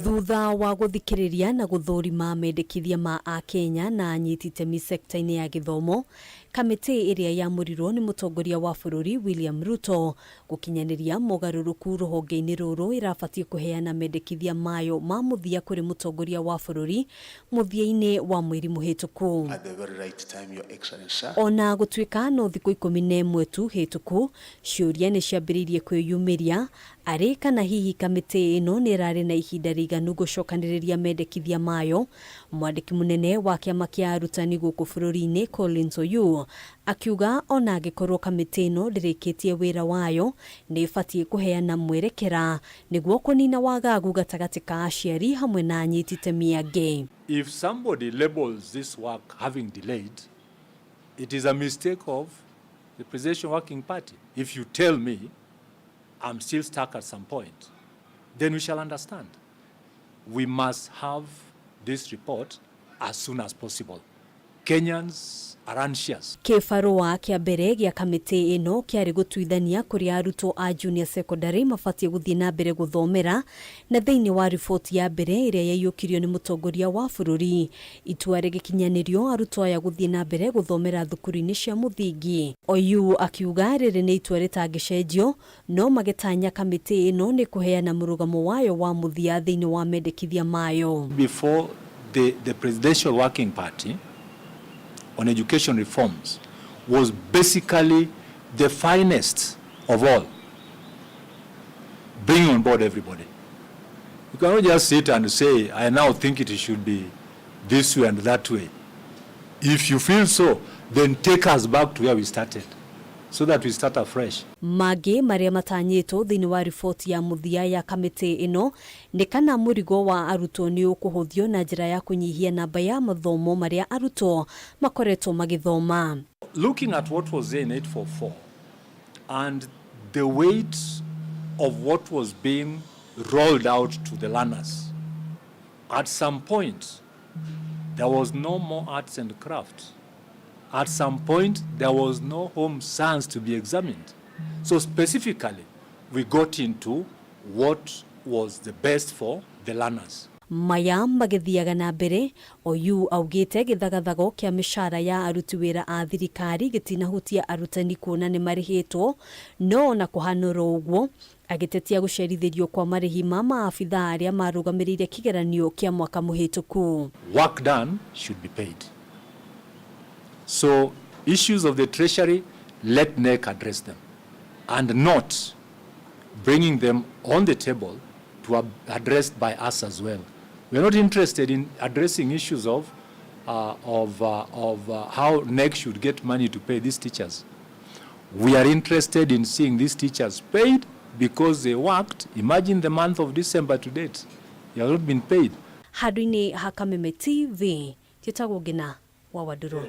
Thutha wa gũthikĩrĩria na gũthũrima mendekithia ma a Kenya na anyiti itemi sekta-inĩ ya gĩthomo, kamĩtĩ ĩrĩa yamũrirwo nĩ mũtongoria wa bũrũri William Ruto gũkinyanĩria mogarũrũku rũhonge-inĩ rũrũ ĩrabatie kũheana mendekithia mayo ma mũthia kũrĩ mũtongoria wa bũrũri mũthia-inĩ wa mweri mũhĩtũku. Ona gũtuĩka no thikũ 11 tu hĩtũku, ciũria nĩ ciambĩrĩirie kwĩyumĩria arĩ kana hihi kamĩtĩ ĩno nĩ ĩrarĩ na ihinda rĩiganu gũcokanĩrĩria mendekithia mayo. Mwandĩki mũnene wa kĩama kĩa arutani gũkũ bũrũri-inĩ Collins Oyu akiuga ona angĩkorwo kamĩtĩ ĩno ndĩrĩkĩtie wĩra wayo nĩ ĩbatie kũheana mwerekera nĩguo kũnina wagagu gatagatĩ ka aciari hamwe na anyiti itemi angĩ. If somebody labels this work having delayed, it is a mistake of the Presidential Working Party. If you tell me I'm still stuck at some point, then we shall understand. We must have this report as soon as possible. Kenyans are anxious. Kĩbarũa kĩa mbere gĩa kamĩtĩ ĩno kĩarĩ gũtuithania kũrĩa arutwo a junior secondary mabatie gũthiĩ na mbere gũthomera, na thĩinĩ wa riboti ya mbere ĩrĩa yaiyũkirio nĩ mũtongoria wa bũrũri, itua rĩgĩkinyanĩrio arutwo aya gũthiĩ na mbere gũthomera thukuru-inĩ cia mũthingi. Oyu akiuga rĩrĩ nĩ itua rĩtangĩcenjio, no magĩtanya kamĩtĩ ĩno nĩ kũheana mũrũgamo wayo wa mũthia thĩinĩ wa mendekithia mayo. Before the Presidential Working Party on education reforms was basically the finest of all, bringing on board everybody. You cannot just sit and say, I now think it should be this way and that way. If you feel so, then take us back to where we started, so that we start afresh. Mangĩ marĩa matanyĩtwo thĩinĩ wa riboti ya mũthia ya kamĩtĩ ĩno nĩ kana mũrigo wa arutwo nĩ ũkũhũthio na njĩra ya kũnyihia namba ya mathomo marĩa arutwo makoretwo magĩthoma. Looking at what was there in 844 and the weight of what was being rolled out to the learners, at some point there was no more arts and crafts. At some point, there was no home science to be examined. So specifically, we got into what was the best for the learners. Maya magĩthiaga na mbere, Oyu augĩte gĩthagathago kĩa mĩcara ya aruti wĩra a thirikari gĩtinahutia arutani kuona nĩ marĩhĩtwo, no na kũhanũra ũguo agĩtetia gũcerithĩrio kwa marĩhi ma maabitha arĩa marũgamĩrĩire kĩgeranio kĩa mwaka mũhĩtũku. Work done should be paid. So issues of the treasury, let NEC address them, and not bringing them on the table to be addressed by us as well. We're not interested in addressing issues of how NEC should get money to pay these teachers. We are interested in seeing these teachers paid because they worked. Imagine the month of December to date. They have not been paid. Handũ-inĩ ha Kameme TV, Tĩtagwo Ngina wa Wandurwa.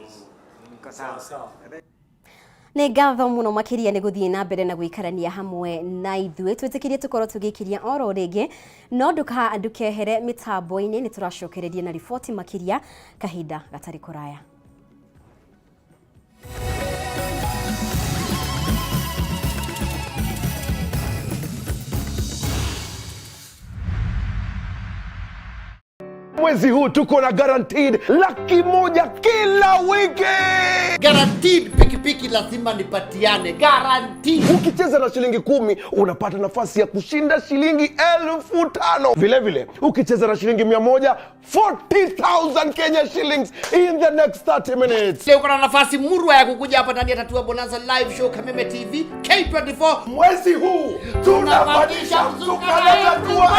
Nĩ ngatho mũno makĩria nĩ gũthiĩ na mbere na gũikarania hamwe na ithuĩ, twĩtĩkĩrie tũkorwo tũgĩkiria oro rĩngĩ, no ndũkehere mĩtambo-inĩ, nĩ tũracokereria na riboti makĩria kahinda gatarĩ kũraya. Mwezi huu tuko na guaranteed 100,000 kila wiki. Guaranteed pikipiki lazima nipatiane. Guaranteed. Ukicheza na shilingi 10 unapata nafasi ya kushinda shilingi 5,000. Vile vile ukicheza na shilingi 100, 40,000 Kenya shillings in the next 30 minutes. Leo kuna nafasi murwa ya kukuja hapa ndani ya Tatua Bonanza live show Kameme TV K24. Mwezi huu tunapandisha mzuka na Tatua.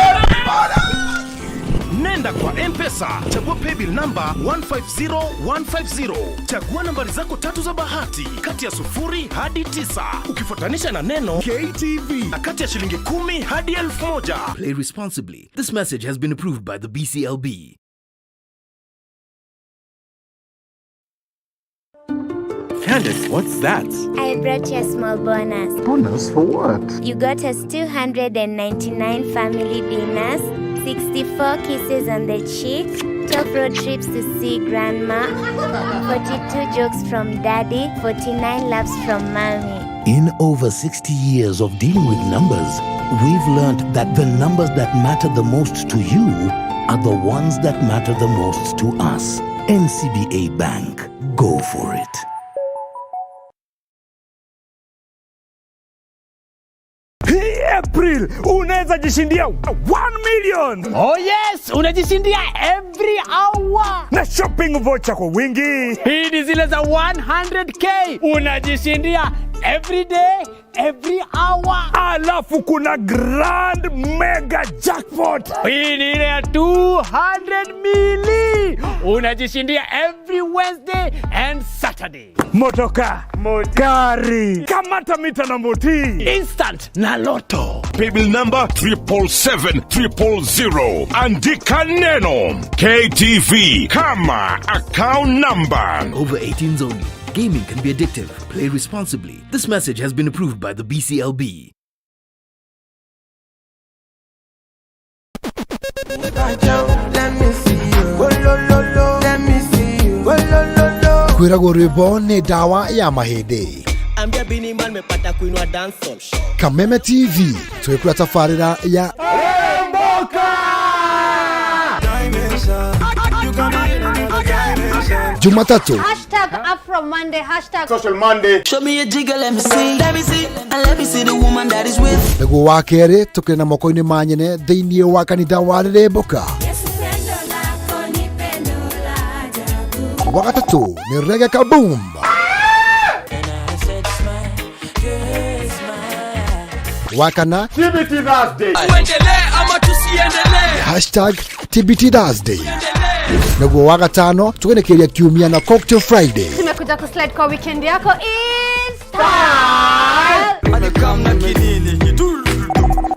Nenda kwa M-Pesa, chagua paybill number 150150. Chagua nambari zako 3 za bahati kati ya 0 hadi 9. Ukifuatanisha na neno KTV kati ya shilingi 10 hadi 1,000. Play responsibly. This message has been approved by the BCLB. Candace, what's that? I brought you a small bonus. Bonus for what? You got us 299 family dinners, 64 kisses on the cheek, 12 road trips to see grandma, 42 jokes from daddy, 49 laughs from mommy. In over 60 years of dealing with numbers, we've learned that the numbers that matter the most to you are the ones that matter the most to us. NCBA Bank. Go for it. April, unaweza jishindia 1 million. Oh yes, unajishindia every hour. Na shopping voucher kwa wingi. Hii ni zile za 100k. Unajishindia every day, every hour. Alafu kuna grand mega jackpot. Hii ni ile ya 200 mili. Unajishindia every Wednesday and Saturday. Motoka, gari, kamata mita na moti. Instant na loto. Paybill number 77700. Andika neno KTV kama account number. Over 18s only. Gaming can be addictive. Play responsibly. This message has been approved by the BCLB. Kwiragwo rwimbo ni dawa ya mahindi. Ambia Bini Man mepata kuinua dancehall. Kameme TV twekura tafarira ya Jumatatu #Afro Monday #Social Monday. Show me a jiggle, let me see, and let me see the woman that is with. Niguo wa keri tukina moko-ini manyene thiini wa kanitha wa Riremboka. Wa gatatu ni Reggae Kaboom. Wakana TBT Thursday. Tuendelee ama tusiendelee? #TBT Thursday. Niguo wa gatano tugenekeria kiumia na Cocktail Friday. Tumekuja kuslide kwa weekend yako in style.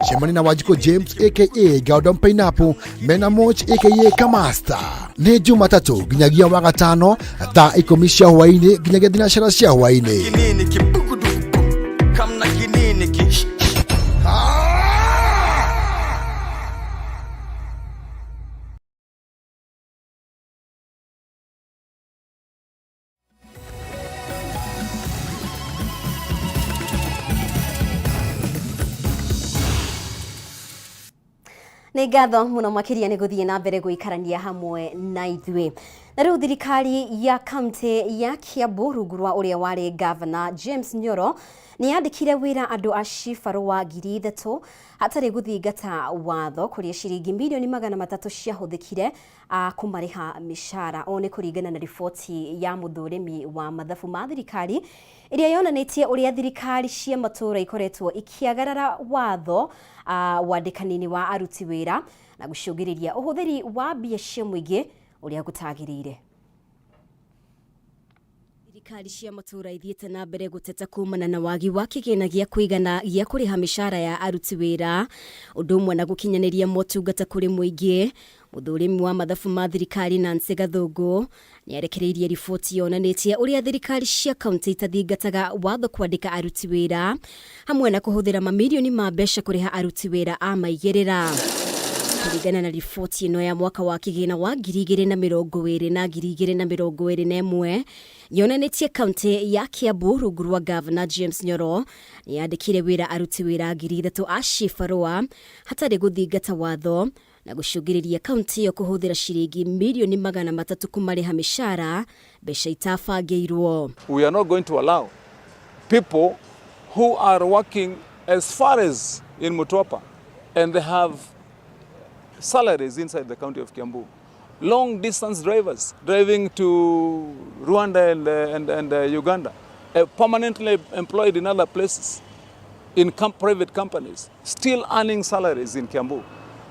Shemani na Wajiko James aka Gordon Pineapple, Mena Moch aka Kamasta. Ni Jumatatu ginyagia wa gatano thaa 10 cia hwaini ginyagia thinacara cia hwaini. Nĩ ngatho mũno makĩria nĩ gũthiĩ na mbere gũikarania hamwe na ithuĩ. Na rĩu thirikari ya kaunti ya Kiambu rungu rwa ũrĩa warĩ Governor James Nyoro nĩ yandĩkire wĩra andũ a cibarũa 3,000 hatarĩ gũthingata watho kũrĩa ciringi milioni 300 ciahũthĩkire kũmarĩha mĩcara. O nĩ kũringana na riboti ya mũthũrĩmi wa mathabu ma thirikari ĩrĩa yonanĩtie ũrĩa thirikari cia matũũra ikoretwo ikĩagarara watho wandĩkani-inĩ wa aruti wĩra na gũcũngĩrĩria ũhũthĩri wa mbia cia mũingĩ ũrĩa gũtagĩrĩire. Thirikari cia matũũra ithiĩte na mbere gũteta kumana na wagi wa kĩgĩna gĩa kũigana gĩa kũrĩha mĩcara ya aruti wĩra, ũndũ ũmwe na gũkinyanĩria motungata kũrĩ mũingĩ. Mũthũrĩmi wa mathabu ma thirikari Nancy Gathũngũ nĩ arekereirie riboti yonanĩtie ũrĩa thirikari cia kaunti itathingataga watho kwandĩka aruti wĩra hamwe na kũhũthĩra mamirioni ma mbeca kũrĩha aruti wĩra a maigĩrĩra. Kũringana na riboti ĩno ya mwaka wa kĩgĩna wa 2020 na 2021 yonanĩtie kaunti ya Kiambu rungu rwa Governor James Nyoro nĩ yandĩkire wĩra aruti wĩra 3,000 a cibarũa hatarĩ gũthingata watho na gucungiriria kaunti yo kuhuthira ciringi milioni 300 kumariha mishara besha itabangiirwo. We are not going to allow people who are working as far as in Mutwapa and they have salaries inside the county of Kiambu. Long distance drivers driving to Rwanda and Uganda, permanently employed in other places, in private companies, still earning salaries in Kiambu.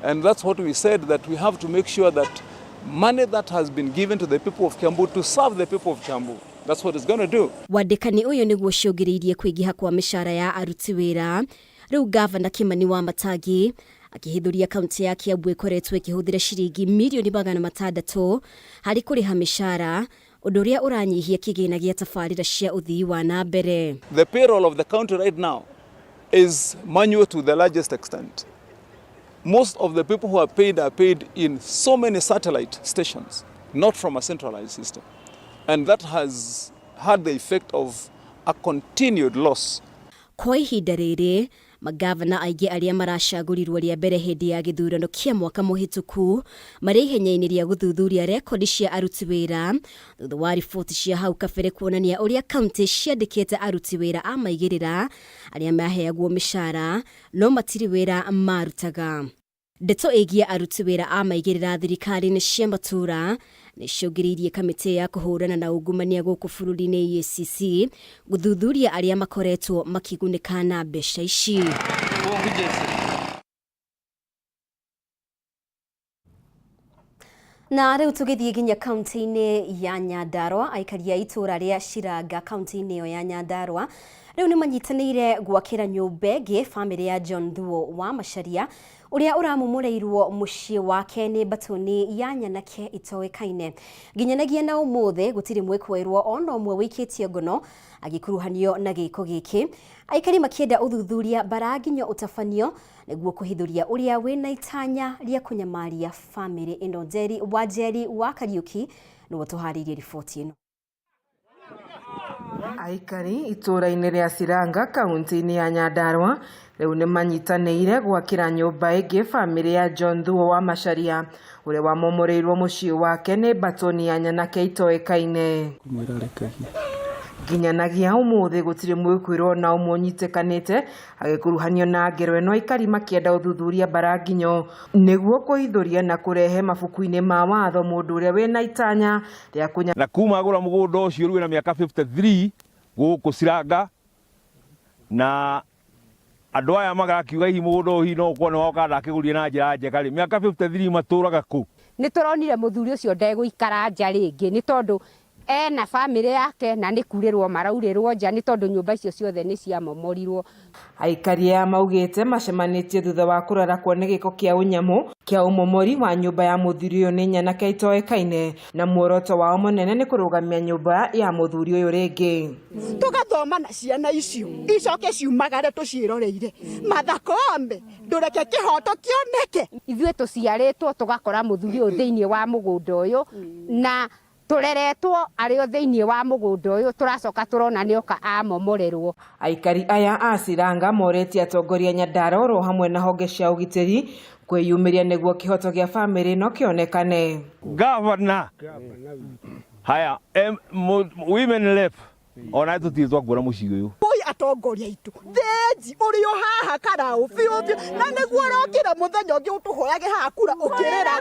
And that's what we said, that we have to make sure that money that has been given to the people of Kiambu to serve the people of Kiambu. That's what it's going to do. Wadekani uyo niguo ciongiriirie kwigiha kwa mishara ya aruti wira. Riu gavana Kimani wa Matagi akihithuria kaunti ya Kiambu ikoretwo ikihuthira ciringi milioni 600 hari kuriha mishara, undu uria uranyihia kigina gia tafarira cia uthii wa na mbere. The payroll of the county right now is manual to the largest extent. Most of the people who are paid in so many satellite stations, not from a centralized system. And that has had the effect of a continued loss. Kwa ihinda riri, magavana aingĩ arĩa maracagurirwo rĩa mbere hĩndĩ ya gĩthurano kĩa mwaka mũhĩtũku marĩ ihenya-inĩ rĩa gũthuthuria rekondi cia aruti wĩra thutha wa riboti cia hau kabere kuonania ũrĩa kaunti ciandĩkĩte aruti wĩra a maigĩrĩra arĩa maheagwo mĩcara no matirĩ wĩra marutaga. Ndeto ĩgiĩ aruti wĩra a maigĩrĩra thirikari-inĩ cia matũra nĩciongiriirie kamĩtĩ ya kũhũrana na ungumania gũkũ bũrũri-inĩ EACC gũthuthuria arĩa makoretwo makigunĩka na mbeca ici. Na rĩu tũgĩthiĩ nginya kaunti-inĩ ya Nyandarua, aikari a itũra rĩa Shiranga kaunti-inĩ ĩyo ya Nyandarua rĩu nĩ manyitanĩire gwakĩra nyũmba ĩngĩ bamĩrĩ ya John Thuo wa Macharia uria uramumureirwo muciĩ wake nĩ mbatoni ya nyanake itoĩkaine. Nginyanagia na ũmũthĩ gũtirĩ mwĩkwerwo ona ũmwe wĩkĩtie ngono agĩkuruhanio na gĩko gĩkĩ. Aikari makĩenda ũthuthuria baranginyo ũtabanio nĩguo kũhithũria ũrĩa wĩna itanya rĩa kũnyamaria bamĩrĩ ĩno. Njeri wa Njeri wa Kariuki nĩwe tũharĩirie riboti ĩno. Aikari itũra-inĩ rĩa Shiranga kaunti-inĩ ya Nyandarua rĩu nĩ manyitanĩire gwakĩra nyũmba ĩngĩ bamĩrĩ ya John Thuo wa Macharia ũrĩa wamomoreirwo mũciĩ wake nĩ mbatoni ya nyanake itoĩkaine. Nginyanagia ũmũthĩ gũtirĩ mwĩkwĩrwo na ũmwe ũnyitĩkanĩte agĩkuruhanio na ngero ĩno. Aikari makĩenda ũthuthuria baranginyo nĩguo kũhithũria na kũrehe mabuku-inĩ ma watho mũndũ ũrĩa wĩna itanya rĩa kũnya na kuma agũra mũgũnda ũcio rĩu na mĩaka 53 gũkũ Shiranga na andũ aya magakiuga hihi mũgũnda ũyũ no ũkorwo nĩ wao kana akĩgũrie na njĩra njega rĩ mĩaka 53 matũraga kũ. Nĩ tũronire mũthuri ũcio ndegũikara nja rĩngĩ nĩ tondũ ena family yake na nĩ kurĩrwo maraurĩrwo nja nĩ tondũ nyũmba icio ciothe nĩ ciamomorirwo. Aikari aya maugĩte macemanĩtie thutha wa kũrarakwo nĩ gĩko kĩa ũnyamũ kĩa ũmomori wa nyũmba ya mũthuri ũyũ nĩ nyanake itoĩkaine na muoroto wao mũnene nĩ kũrũgamia nyũmba ya mũthuri ũyũ rĩngĩ. Tũgathoma na ciana icio icoke ciumagare tũciĩroreire mathakome ndũreke kĩhoto kĩoneke. Ithuĩ tũciarĩtwo tũgakora mũthuri ũyũ thĩinĩ wa mũgũnda ũyũ na tureretwo arĩ o thĩinĩ wa mũgũnda ũyũ tũracoka tũrona nĩ oka amomorerwo. Aikari aya a Shiranga moretie atongoria Nyandarua ro hamwe na honge cia ũgitĩri kwĩyumĩria nĩguo kĩhoto gĩa bamĩrĩ no kĩonekane. Governor haya women left ona tutizwa kuona mũciĩ ũyũ. Atongoria itu theji urio haha kana ofio na nĩguo rokira muthenya ũngĩ ũtũhoyage haha kura ũkĩrĩra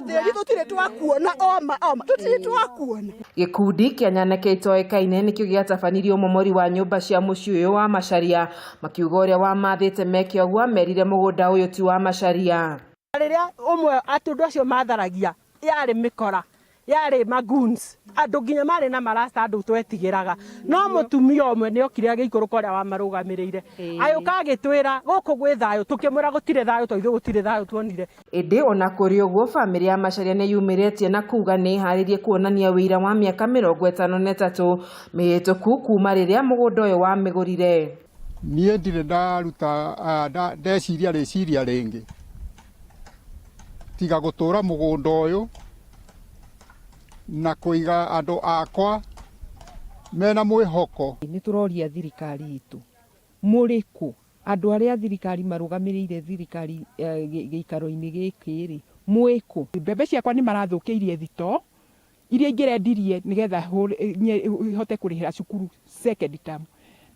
theri tũtirĩ twakuona oma tũtirĩ twakuona. Gĩkundi kĩa nyanake itoĩkaine nĩkĩo gĩatabanirie ũmomori wa nyũmba cia mũciĩ ũyũ wa Macharia makiuga ũrĩa wamathĩte meke ũguo merire mũgũnda ũyũ ti wa Macharia. Rĩrĩa ũmwe atũndũ acio matharagia yarĩ mĩkora yarĩ magoons andũ nginya marĩ na marasta andũ twetigĩraga no mũtumia ũmwe nĩ okire agĩikũrũka ũrĩa wamarũgamĩrĩire ayũka agĩtwĩra gũkũ gwĩ thayũ tũkĩmwĩra gũtirĩ thayũ tondũ gũtirĩ thayũ tuonire. Ĩndĩ ona kũrĩ ũguo bamĩrĩ ya Macharia nĩ yumĩrĩtie na kuga nĩ harĩrie kuonania wĩira wa mĩaka 53 mĩhĩtũku kuma rĩrĩa mũgũnda ũyũ wamĩgũrire. Niĩ ndirĩ ndaruta ndeciria rĩciria rĩngĩ tiga gũtũra mũgũnda ũyũ na kuiga andũ akwa mena mwĩhoko. Nĩ tũroria thirikari itu mũrĩkũ Andũ arĩa thirikari marũgamĩrĩire thirikari gĩikaro-inĩ gĩkĩ rĩ mwĩkũ. Mbembe ciakwa nĩ marathũkĩirie thito iria ingĩrendirie nĩgetha hote kũrĩhĩra cukuru second term.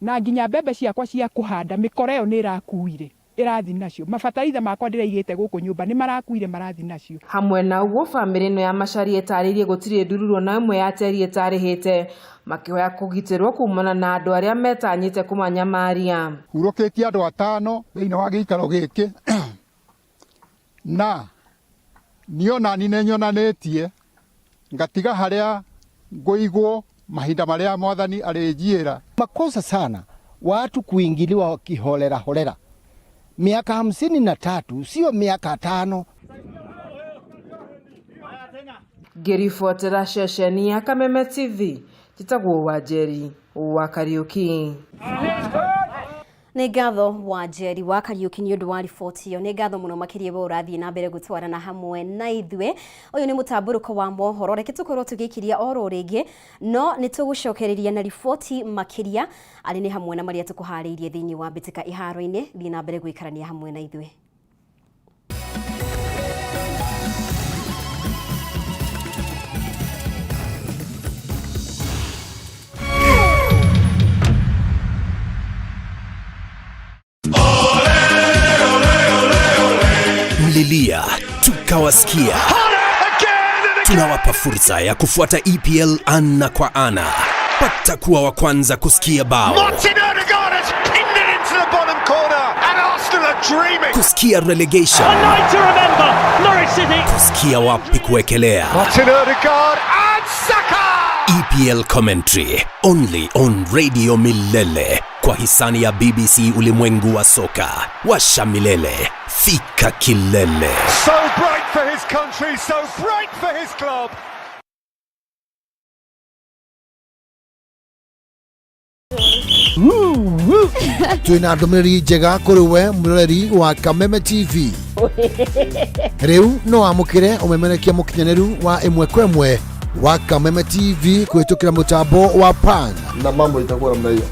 Na nginya mbembe ciakwa cia kũhanda mĩkora ĩyo nĩ ĩrakuire irathi nacio. Mabataraitha makwa ndĩraigĩte gũkũ nyũmba nĩ marakuire marathi nacio. Hamwe na uguo bamĩrĩ ĩno ya Macharia ĩtarĩirie gũtirĩ ndururu na ĩmwe ya teri ĩtarĩhĩte makĩhoya kũgitĩrwo kumana na andũ arĩa metanyĩte kũmanyamaria. Hurũkĩtie andũ 5 thĩinĩ wa gĩikaro gĩkĩ na niona nyonanĩtie ngatiga harĩa ngũigwo mahinda marĩa mwathani alĩnjĩra. Makosa sana watu kuingiliwa kiholela holela. Miaka 53 sio miaka 5. Ngĩribotera ceceni ya Kameme TV njĩtagwo Wanjeri wa Kariuki. Nĩ ngatho Wanjeri wa Kariuki nĩ ũndũ wa riboti ĩyo. Nĩ ngatho mũno makĩria bo ũrathiĩ na mbere gũtwarana hamwe na ithuĩ. Ũyũ nĩ mũtamburũko wa mohoro. Reke tũkorwo tũgĩkiria oro rĩngĩ no nĩ tũgũcokereria na riboti makĩria arĩ nĩ hamwe na marĩa tũkũharĩirie thĩinĩ wa mbĩtĩka iharo-inĩ. Thiĩ na mbere gũikarania hamwe na ithuĩ. Mlilia tukawasikia, tunawapa fursa ya kufuata EPL ana kwa ana. Pata kuwa wa kwanza kusikia bao, kusikia relegation, kusikia wapi kuekelea. EPL commentary only on Radio Milele kwa hisani ya BBC Ulimwengu wa Soka. Washa milele, fika kilele. So bright for his country, so bright for his club. Twina ndũmĩrĩri njega kũrĩ we mũroreri wa Kameme TV. Rĩu no amũkĩre ũmemerekia mũkinyanĩru wa ĩmwe kwa ĩmwe wa Kameme TV kũhĩtũkĩra mũtambo wa Pan. Na mambo itakuwa namna hiyo.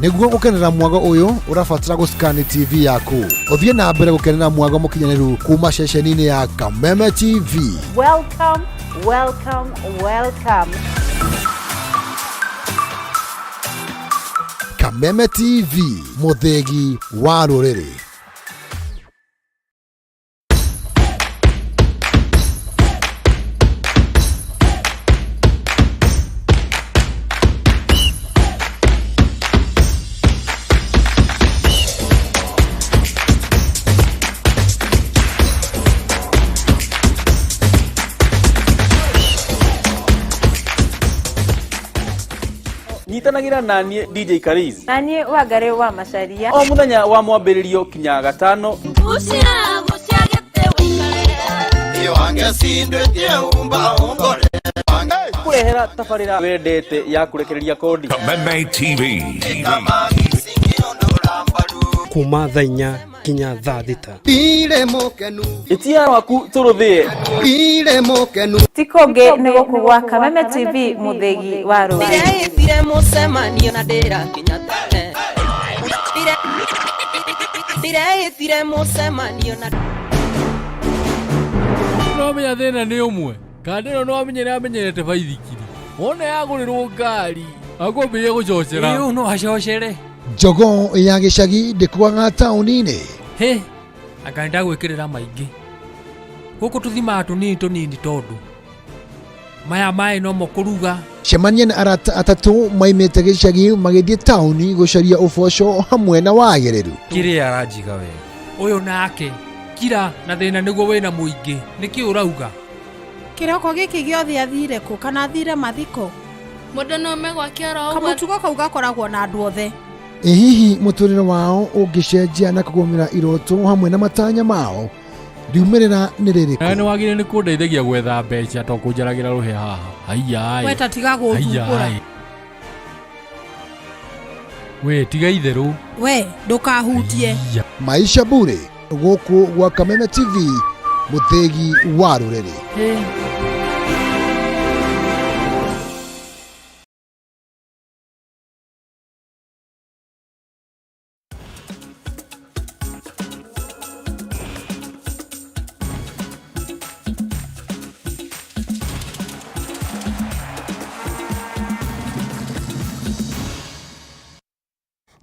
Nĩguo gũkenera mwago ũyũ ũrabatara gũscan TV yaku. Ũthiĩ na mbere gũkenera mwago mũkinyanĩru kuma ceceni-inĩ ya Kameme TV. Welcome, welcome, welcome. Kameme TV, mũthĩgi wa rũrĩrĩ. Nyitanagira nanie DJ Kariz. Nanie Wangari wa Macharia. O muthenya wa mwambĩrĩrio kinya gatano. Kurehera tabarĩra wendete ya kurekereria kodi. Kameme TV. Kuma thainya kinya thaa thita. Ire mokenu. Itia waku turuthie. Ire mokenu. Tikonge nego kugwa Kameme TV muthegi wa rũĩ. Ire mucemanio na ndĩra kinya tene. Ire mucemanio na no menya thĩna nĩ ũmwe. Kandĩno no amenyerete baithikiri. Wona yagũrĩrwo ngari. Akwambĩrĩria gũcocera. Ĩyo no acocere. Njogo ya gĩcagi ndĩkwaga taũni-inĩ. He, anga ndagwĩkĩrĩra maingĩ. Gũkũ tũthimaga tũnini tondũ maya maĩ no mokũruga. Cemania na arata atatũ maimĩte gĩcagi magĩthiĩ taũni gũcaria ũboco hamwe na wagĩrĩru. Kĩrĩa aranjiga we. Ũyũ nake kira na thĩna nĩguo wĩna mũingĩ. Nĩkĩ ũrauga? Kĩroko gĩkĩ gĩothe athire kũ kana athire mathiko? Mũndũ no megwakĩra ũguo. Kamũtugo kau gakoragwo na andũ othe. Hihi mũtũrĩre wao ũngĩcenjia na kũgũmĩra iroto hamwe na matanya mao? Riumĩrĩra nĩ rĩrĩkũ? Nĩ wagire nĩ kũndeithagia gwetha mbeca to kũnjaragĩra rũhĩ haha. Aiya. We ta tiga gũthumbũra. We tiga itherũ. We ndũkahutie. Maisha bure gũkũ gwa Kameme TV mũthegi wa rũrĩrĩ.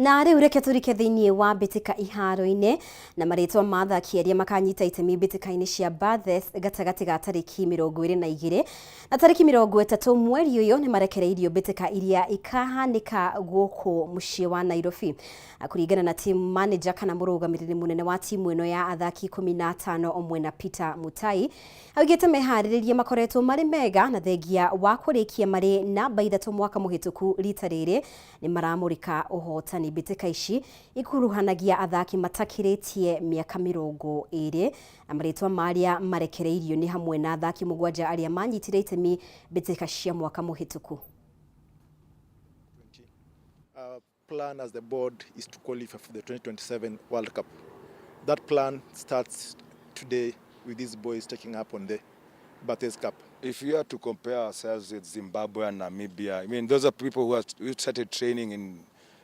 Na riu reke turike thiini wa mbitika iharo-ini na maritwa mathaki aria makanyita itemi mbitika-ini cia Bathurst gatagati ga tariki 22 na tariki 30 mweri uyu ni marekereirio mbitika iria ikahanika guku mucii wa Nairobi. Kuringana na team manager kana murugamiriri munene wa timu ino ya athaki 15 omwe na Peter Mutai augite mehaririria makoretwo mari mega na thengia wa kurikia mari namba 3 mwaka muhituku rita riri ni maramurika uhotani mbitika ici ikuruhanagia athaki matakiritie miaka 20 amaritwa maria marekereirio ni hamwe na athaki mugwanja aria manyitire itemi mbitika cia mwaka muhituku. Plan as the board is to qualify for the 2027 World Cup. That plan starts today with these boys taking up on the Bathurst Cup. If you are to compare ourselves with Zimbabwe and Namibia, I mean, those are people who started training in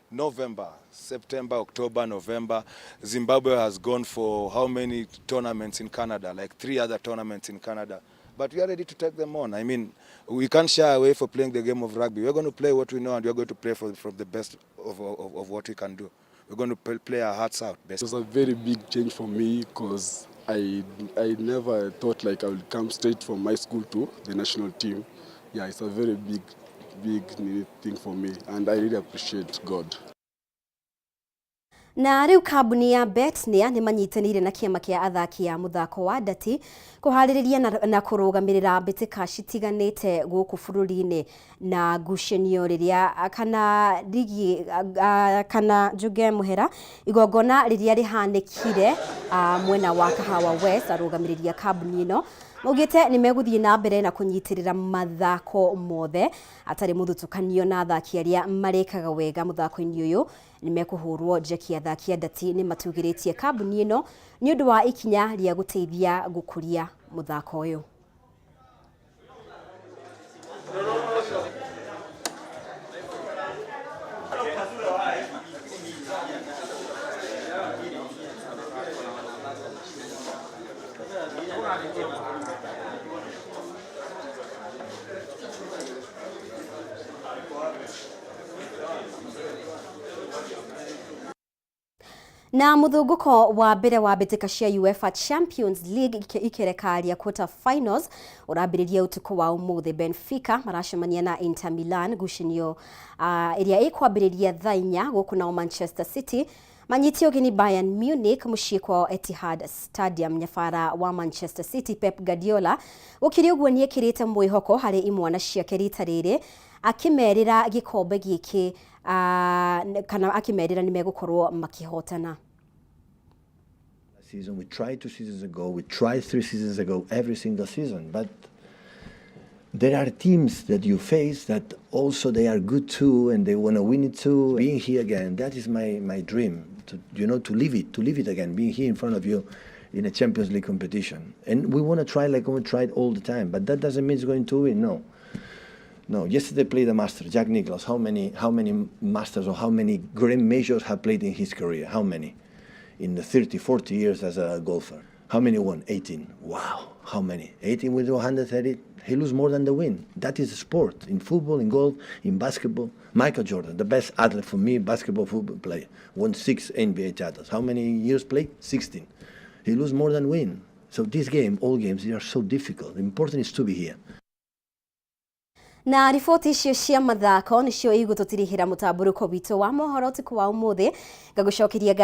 November, September, October, November. Zimbabwe has gone for how many tournaments in Canada? Like 3 other tournaments in Canada. But we are ready to take them on. I mean, we can't shy away for playing the game of rugby. We're going to play what we know, and we're going to play from the best of what we can do. We're going to play our hearts out. Best. It was a very big change for me because I never thought like I would come straight from my school to the national team. Yeah, it's a very big thing for me, and I really appreciate God. Na riu kambuni ya Betnia ni manyitanire na kiama kia athaki ya muthako wa ndati kuhaririria na kurugamirira mbitika citiganite guku bururi-ini na ngucanio riria kana ligi kana njuge muhera igongona riria rihanikire mwena wa Kahawa West arugamiriria kambuni ino Mugite ni meguthie na mbere na kunyitirira mathako mothe atari muthutukanio na athaki aria marekaga wega muthako-ini uyu ni mekuhurwo jeki athaki ndati ni matugiritie kambuni ino ni undu wa ikinya ria guteithia gukuria muthako uyu. Na muthunguko wa mbere wa mbitika cia UEFA Champions League ikerekaria quarter finals urambiriria utuku wa umuthi. Benfica maracemania na Inter Milan ngucanio iria ikwambiriria thaa 4 guku na Manchester City manyitio gini Bayern Munich mucii kwa Etihad Stadium. Nyafara wa Manchester City Pep Guardiola ukiri uguo ni ekirite mwihoko hari imwana ciake rita riri akimerira gikombe giki kana akimerira ni megukorwo makihotana. Season we tried 2 seasons ago, we tried 3 seasons ago, every single season, but there are teams that you face that also they are good too and they want to win it too. Being here again, that is my dream, to to live it again, being here in front of you in a Champions League competition. And we want to try like we tried all the time, but that doesn't mean it's going to win, No, yesterday played a master, Jack Nicklaus. How many masters or how many grand majors have played in his career? How many? In the 30, 40 years as a golfer. How many won? 18. Wow, how many? 18 with 130. He loses more than the win. That is a sport. In football, in golf, in basketball. Michael Jordan, the best athlete for me, basketball, football player, won 6 NBA titles. How many years played? 16. He loses more than win. So this game, all games, they are so difficult. The important is to be here. Na riboti icio cia mathako nicio igututirihira mutamburuko witu wa mohoro tuku wa umuthi ngagucokeria